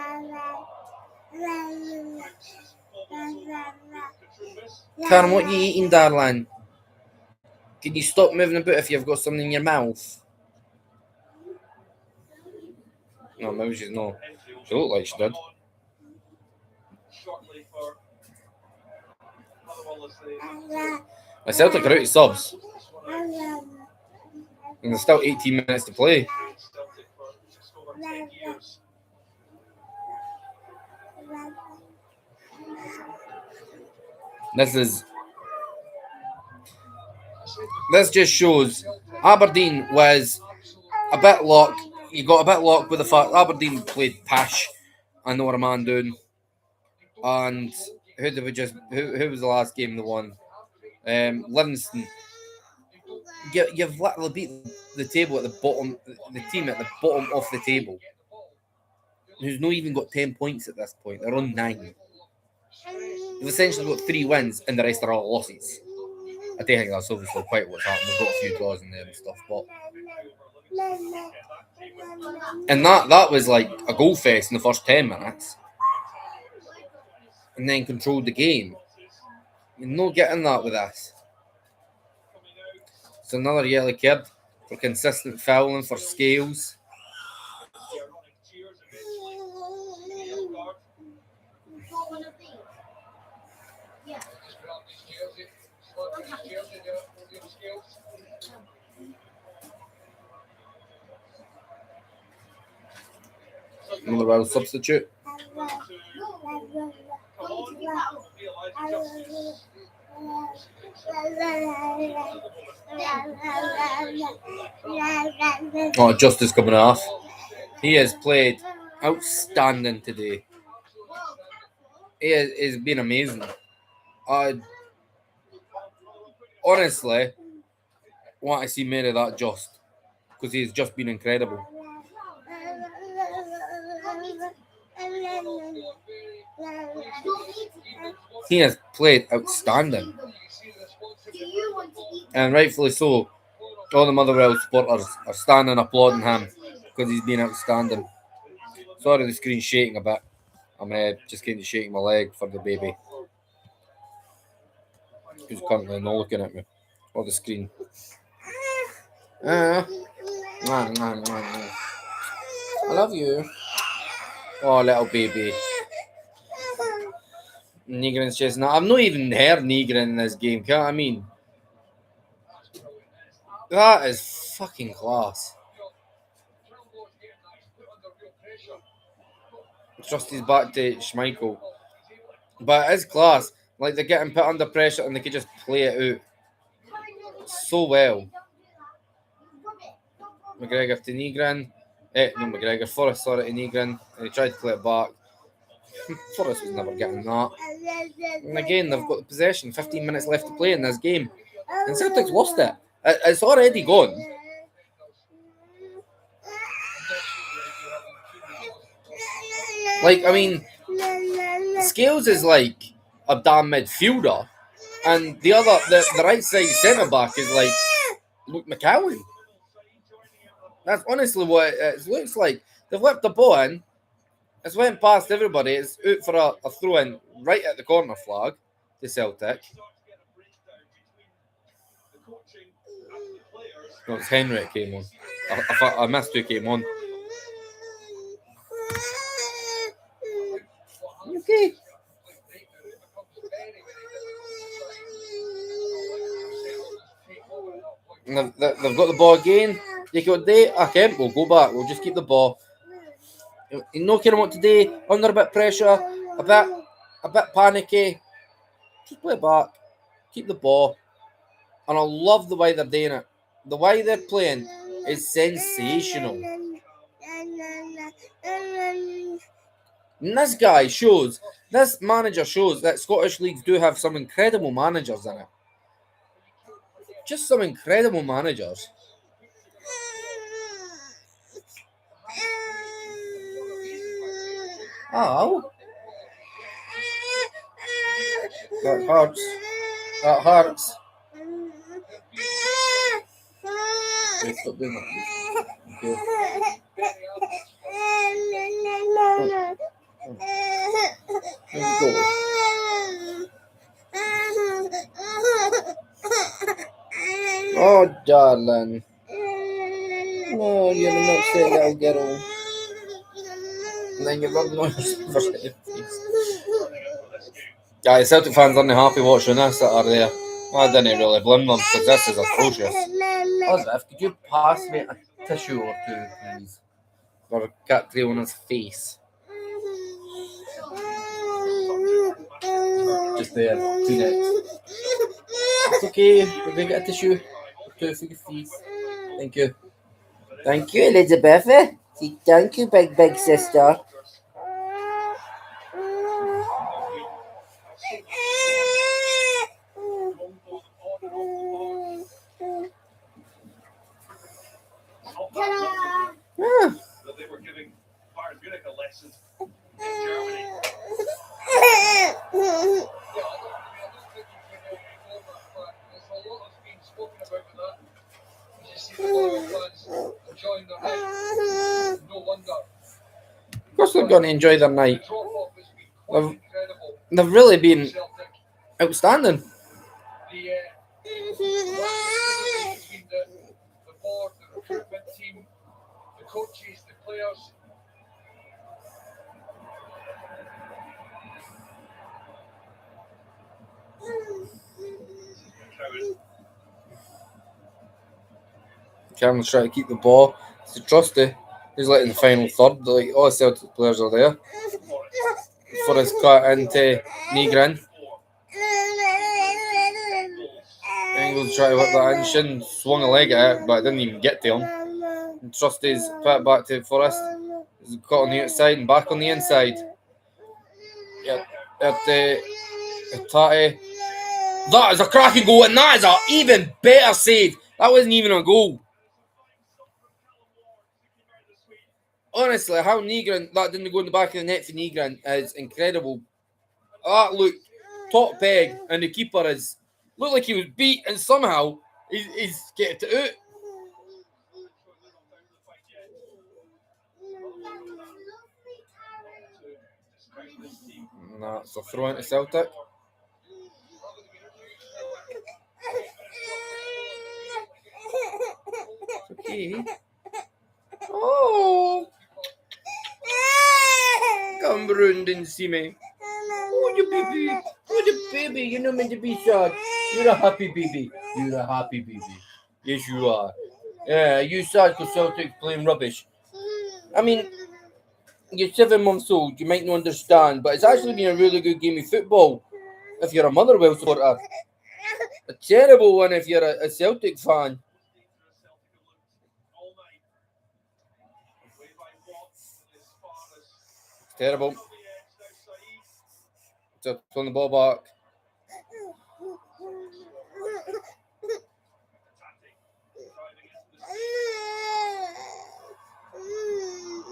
Karen, what are you eating, darling? Can you stop moving about if you've got something in your mouth? No, maybe she's not. She looked like she did. I Celtic are out of subs. And there's still 18 minutes to play. This just shows Aberdeen was a bit locked. You got a bit locked with the fact Aberdeen played Pash. I know what a man doing. And who was the last game they won? Livingston. You've literally beat the table at the bottom, the team at the bottom of the table, who's not even got 10 points at this point. They're on 9. They've essentially got 3 wins, and the rest are all losses. I don't think that's obviously quite what's happened. We've got a few draws in there and stuff, but and that was like a goal fest in the first 10 minutes, and then controlled the game. You're not getting that with us. It's another yellow card for consistent fouling for Scales. Motherwell substitute. Oh, Justice coming off. He has played outstanding today. He has been amazing. Honestly, want to see more of that Just, because he's just been incredible. He has played outstanding, and rightfully so. All the Motherwell supporters are standing applauding him because he's been outstanding. Sorry, the screen's shaking a bit. I'm just getting to shaking my leg for the baby, who's currently not looking at me or the screen. I love you. Oh, little baby. Nigrin's chasing that. I've not even heard Nigrin in this game. Can't I mean? That is fucking class. Trust his back to Schmeichel. But it is class. Like, they're getting put under pressure and they could just play it out so well. McGregor to Nigrin. No, McGregor. Forrest saw it to Nigrin. And he tried to play it back. Forrest was never getting that. And again, they've got the possession. 15 minutes left to play in this game. And Celtic's lost it. It's already gone. Like, I mean, Scales is like a damn midfielder. And the right side centre back is like Luke McCowan. That's honestly what it looks like. They've left the ball in. It's went past everybody. It's out for a throw in right at the corner flag to Celtic. No, it's Henry that came on. I missed who came on. Okay. They've got the ball again. You go day. Okay, we'll go back. We'll just keep the ball. You're not caring what to do. Under a bit of pressure. A bit panicky. Just play it back. Keep the ball. And I love the way they're doing it. The way they're playing is sensational. And this manager shows that Scottish leagues do have some incredible managers in it. Just some incredible managers. Oh. That hurts. That hurts. Okay, stop doing that, please. Okay. There you go. Oh, darling. Oh, you're an upset little girl. And then you're rubbing on your head. Yeah, Celtic fans aren't happy watching this that are there. I didn't really blame them because this is atrocious. Elizabeth, could you pass me a tissue or two, please? Or a cat trail on his face. Just there, 2 next. It's okay, we're going to get a tissue or two for your face. Thank you. Thank you, Elizabeth. Thank you, big sister. Germany. Yeah, I don't think you can ignore that fact. There's a lot that's been spoken about with that. As you see the Motherwell fans enjoying their night. No wonder. Of course they're going to enjoy their night. The drop-off has been quite incredible. They've really been Celtic. outstanding. The between the board, the recruitment team, the coaches, the players. Cameron's trying to keep the ball. It's trusty. He's like in the final third. Like all the Celtic players are there. Forrest cut into Nygren. Engels tried to whip that in. Shin swung a leg at it, but it didn't even get to him. And Trusty's put it back to Forrest. He's caught on the outside and back on the inside. Yeah, at Tati. That is a cracking goal, and that is an even better save. That wasn't even a goal. Honestly, how Nygren, that didn't go in the back of the net for Nygren is incredible. That looked top peg, and the keeper is looked like he was beat, and somehow he's getting it out. Nah, it's a throw into Celtic. Okay. Oh, come round and see me. Oh, you baby. Oh, the baby. You're not meant to be sad. You're a happy baby. You're a happy baby. Yes, you are. Yeah, you sad because Celtic's playing rubbish. I mean, you're 7 months old. You might not understand, but it's actually been a really good game of football if you're a Motherwell supporter. A terrible one if you're a Celtic fan. Terrible. So on the ball back.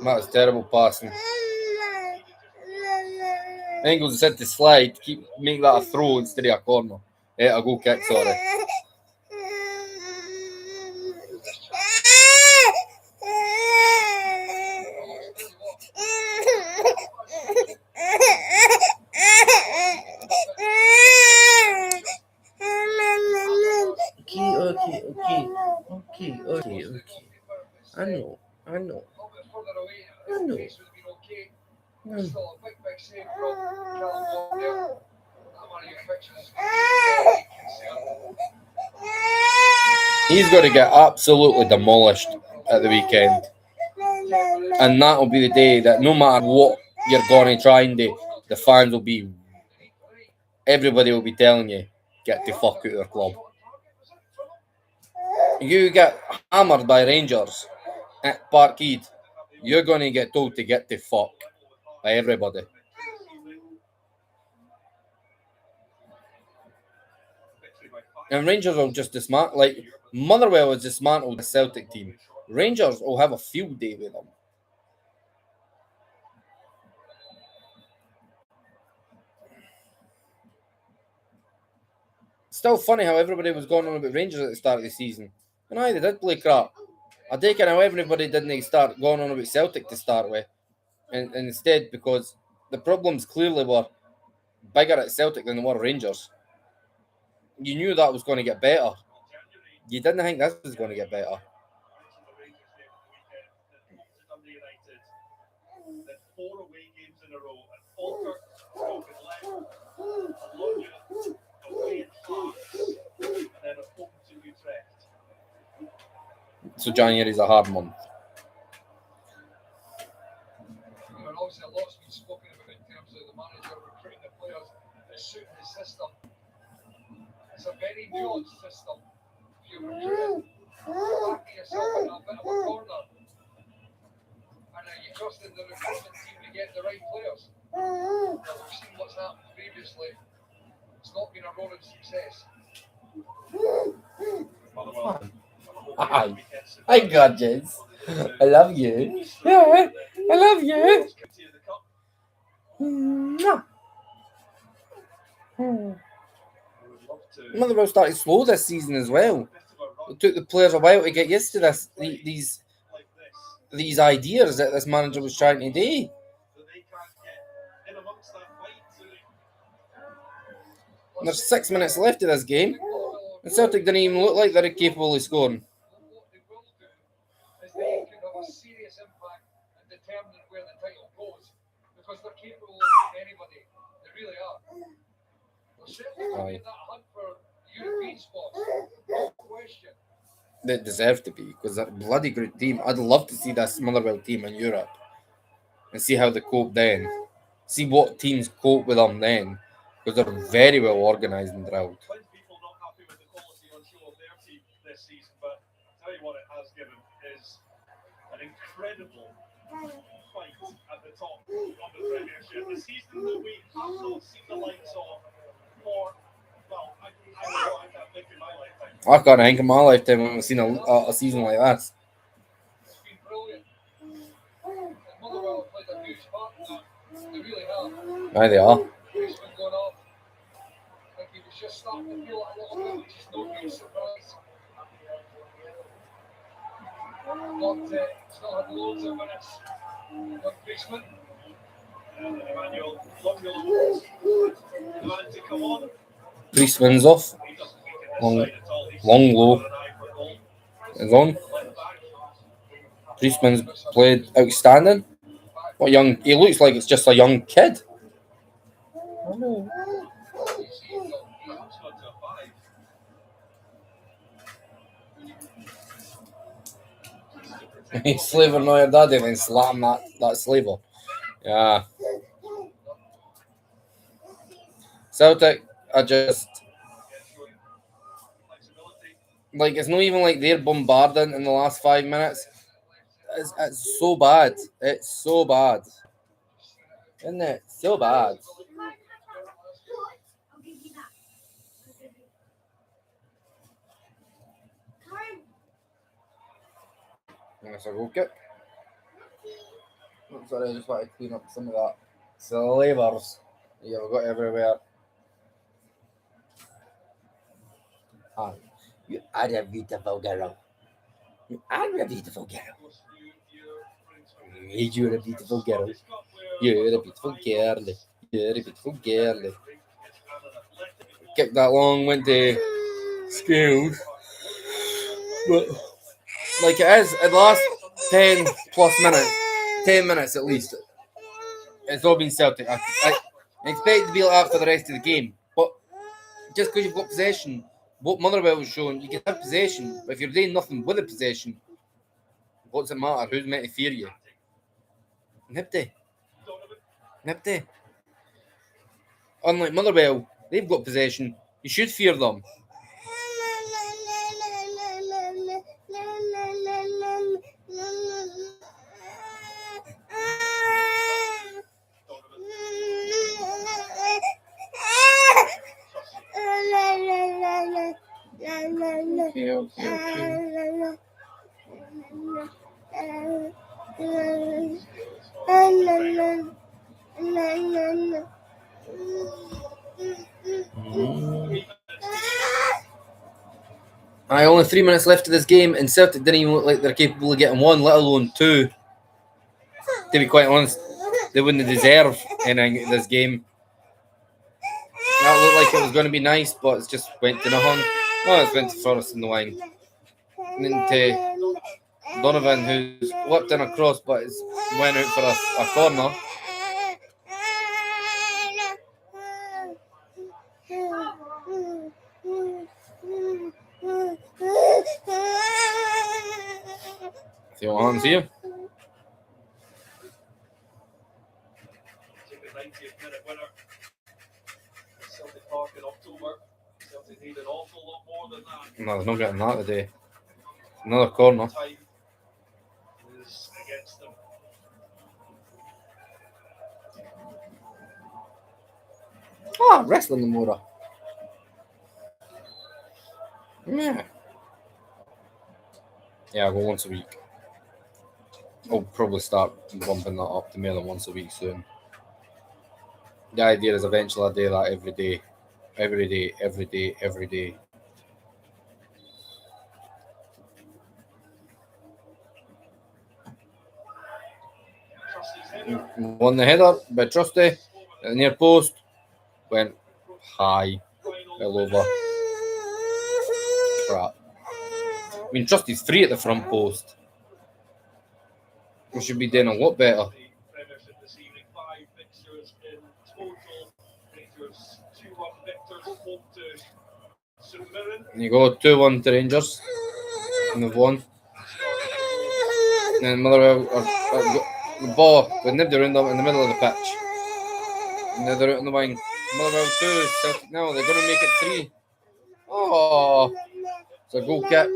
That's terrible passing. Engels said to slide, make that a throw instead of a corner. A goal kick, sorry. Okay. I know. He's got to get absolutely demolished at the weekend. And that'll be the day that no matter what you're going to try and do, the fans will be, everybody will be telling you, get the fuck out of our club. You get hammered by Rangers at Parkhead, you're going to get told to get the fuck by everybody. And Rangers will just dismantle, like Motherwell has dismantled the Celtic team. Rangers will have a field day with them. Still funny how everybody was going on about Rangers at the start of the season. And they did play crap. I take it how everybody didn't start going on about Celtic to start with. And instead, because the problems clearly were bigger at Celtic than they were Rangers. You knew that was going to get better. You didn't think this was going to get better. So January is a hard month. Obviously, a lot's been spoken about in terms of the manager recruiting the players that suit his system. It's a very nuanced system. If you recruit backing yourself in a bit of a corner, and you trust in the recruitment team to get the right players. Well, we've seen what's happened previously. It's not been a roaring success. Hi, gorgeous. I love you. Yeah, I love you. Mwah. I would love to. Motherwell started slow this season as well. It took the players a while to get used to these ideas that this manager was trying to do. There's 6 minutes left of this game, and Celtic didn't even look like they're capable of scoring. What they will do is they can have a serious impact and determine where the title goes, because they're capable of beating anybody. They really are. They're certainly in that hunt for European spots, no question. They deserve to be, because they're a bloody great team. I'd love to see this Motherwell team in Europe and see how they cope then. See what teams cope with them then, because they're very well organised and drilled. Plenty of people not happy with the quality on show of their team this season, but I'll tell you what it has given is an incredible fight at the top of the Premiership. The season that we have not seen the likes of for, well, I can't think in my lifetime. I can't think in my lifetime when I've seen a season like this. It's been brilliant. And Motherwell have played a huge part in that. They really have. Aye, they are. He's been going off. I think he was just starting to feel like a little bit, which is no great surprise. Still had loads of minutes. Got Griezmann. And Emmanuel Longo, the man to come on. Priestman's off. Long low. Is on. Priestman's played outstanding. What young? He looks like it's just a young kid. He's slaving on your daddy and then slam that slaver. Yeah. Celtic are just like, it's not even like they're bombarding in the last 5 minutes. It's so bad. It's so bad. Isn't it? So bad. That's a goal kick. Sorry, I just want to clean up some of that slavers you've got everywhere. Oh, you are a beautiful girl. You are a beautiful girl. You're a beautiful girl. You're a beautiful girl. You're a beautiful girl. Kicked that long, went to Scales. But like it is, in the last 10 plus minutes, 10 minutes at least, it's all been Celtic. I expect to be like that for the rest of the game. But just because you've got possession, what Motherwell was showing, you can have possession, but if you're doing nothing with the possession, what's it matter? Who's meant to fear you? Nobody. Unlike Motherwell, they've got possession. You should fear them. Only 3 minutes left of this game, and Celtic didn't even look like they're capable of getting one, let alone two. To be quite honest, they wouldn't deserve anything in this game. That looked like it was going to be nice, but it just went to nothing. Well, it went to Forrest in the wing. And then to Donovan, who's whipped in a cross, but it's went out for a corner. See what happens here? Take the 90th minute winner. Celtic Park in October. Celtic need an awful lot more than that. No, they're not getting that today. Another corner. Time is against them. Ah, wrestling the Mora. Yeah, I go once a week. I'll probably start bumping that up to more than once a week soon. The idea is eventually I do that every day. Every day, every day, every day. Won the header by Trusty at the near post. Went high. Well over. Crap. I mean, Trusty's free at the front post. We should be doing a lot better. Premiership this evening, 5 fixtures in total. Rangers 2-1 victors home to St Mirren. And you go 2-1 to Rangers. And they've won. And Motherwell the ball with nobody around them in the middle of the pitch. And they're out on the wing. Motherwell 2, Celtic now. They're going to make it 3. Oh, it's a goal kick.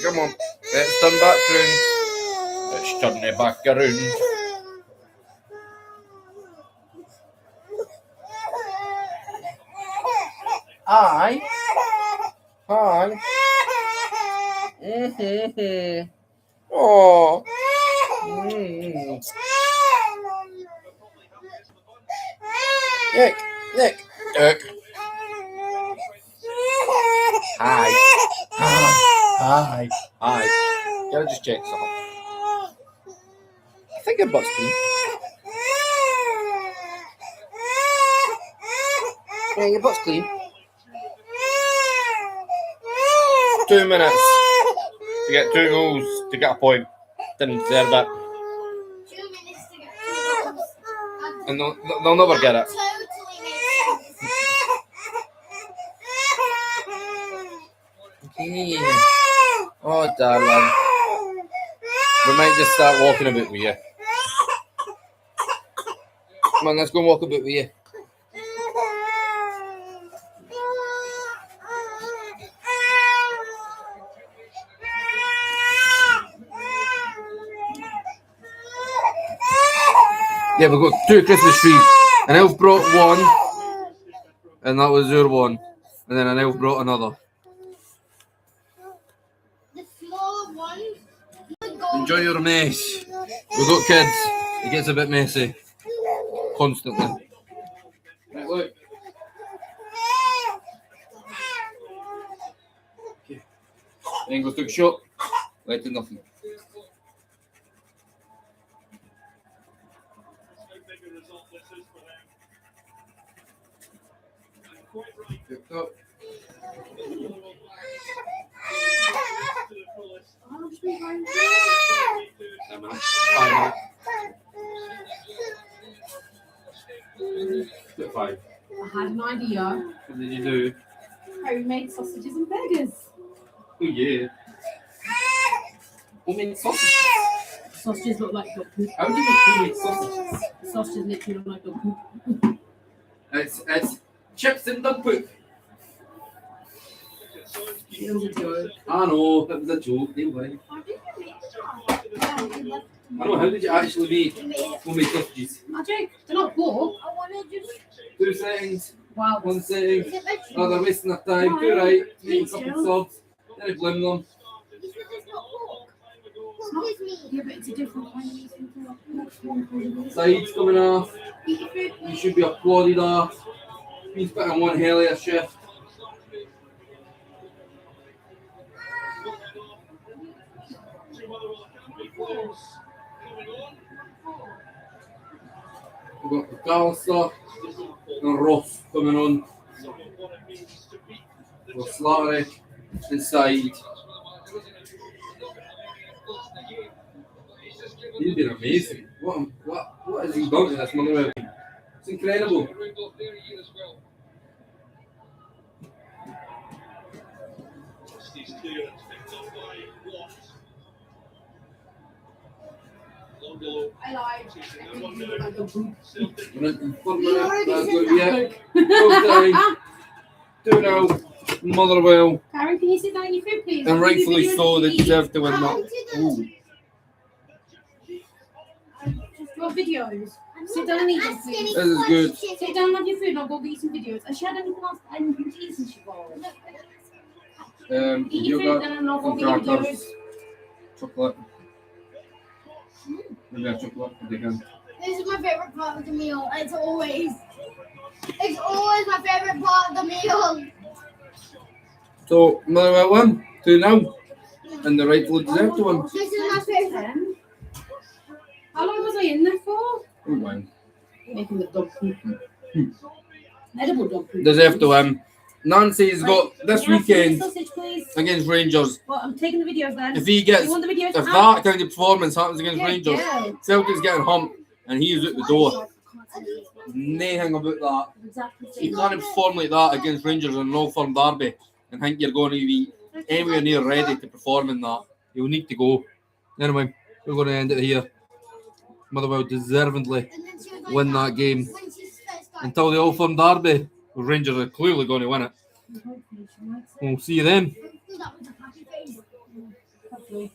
Come on, let's turn back round. Let's turn it back around. Aye. Hi. Oh. Nick. Hi. Gotta just check something. I think your butt's clean. Yeah, your butt's clean. 2 minutes to get 2 goals to get a point. Didn't deserve it. And they'll never get it. Okay. Oh, darling. We might just start walking a bit with you. Come on, let's go and walk a bit with you. Yeah, we've got 2 Christmas trees. And Elf brought one, and that was your one. And then an elf brought another. Enjoy your mess. We've got kids. It gets a bit messy. Constantly. Right, look. Okay. Then go took a shot. Right to nothing. Picked up. 10 minutes. 5 minutes. Get 5. I had an idea. What did you do? Homemade sausages and burgers. Oh yeah. Homemade sausages? Sausages look like dog poop. How do you make homemade sausages? Sausages literally look like dog poop. It's chips and dog poop. It was a joke. I know, that was a joke. Don't worry. I know, how did you actually make homemade sausages? Magic. They're not pork. 2 seconds. Wow. 1 second. Oh, they're wasting their time. Too right. Make a couple subs. Then I blame them. Yeah, but it's a different kind. Sides coming off. You should be applauded off. He's put in one hell of a shift. We've got McAllister and Ross coming on. We've Slattery inside. He's been amazing. What has he done to this Motherwell? It's incredible. I lied. Yeah. 2-0. Motherwell. Karen, can you sit down in your food, please? And rightfully so, they deserve to win that. Ooh. Just draw videos. Sit down and eat them, please. This is good. Sit down and have your food and I'll go get you some videos. Has she had anything else? Anything to eat since she got? Eat your food Yogurt and then I'll go and get you crackers. videos. Chocolate. Maybe a chocolate if they can. This is my favourite part of the meal. It's always my favourite part of the meal. So, Motherwell won 2-0. And the rightfully deserved to win. This is my favourite. How long was I in there for? Who won? Making the dog poop. Edible dog poop. Deserved to win. Nancy's got this Can I have some weekend sausage, please? against Rangers. Well, I'm taking the videos then. If he gets, You want the videos? if that kind of performance happens against Yeah, Rangers, yeah. Celtic's getting humped and he's out the door. Nothing about that. Exactly. You can't perform like that against Rangers in an Old Firm derby and think you're going to be anywhere near ready to perform in that. You'll need to go. Anyway, we're going to end it here. Motherwell deservedly win that game. Until the Old Firm derby, the Rangers are clearly going to win it. We'll see you then. Hopefully.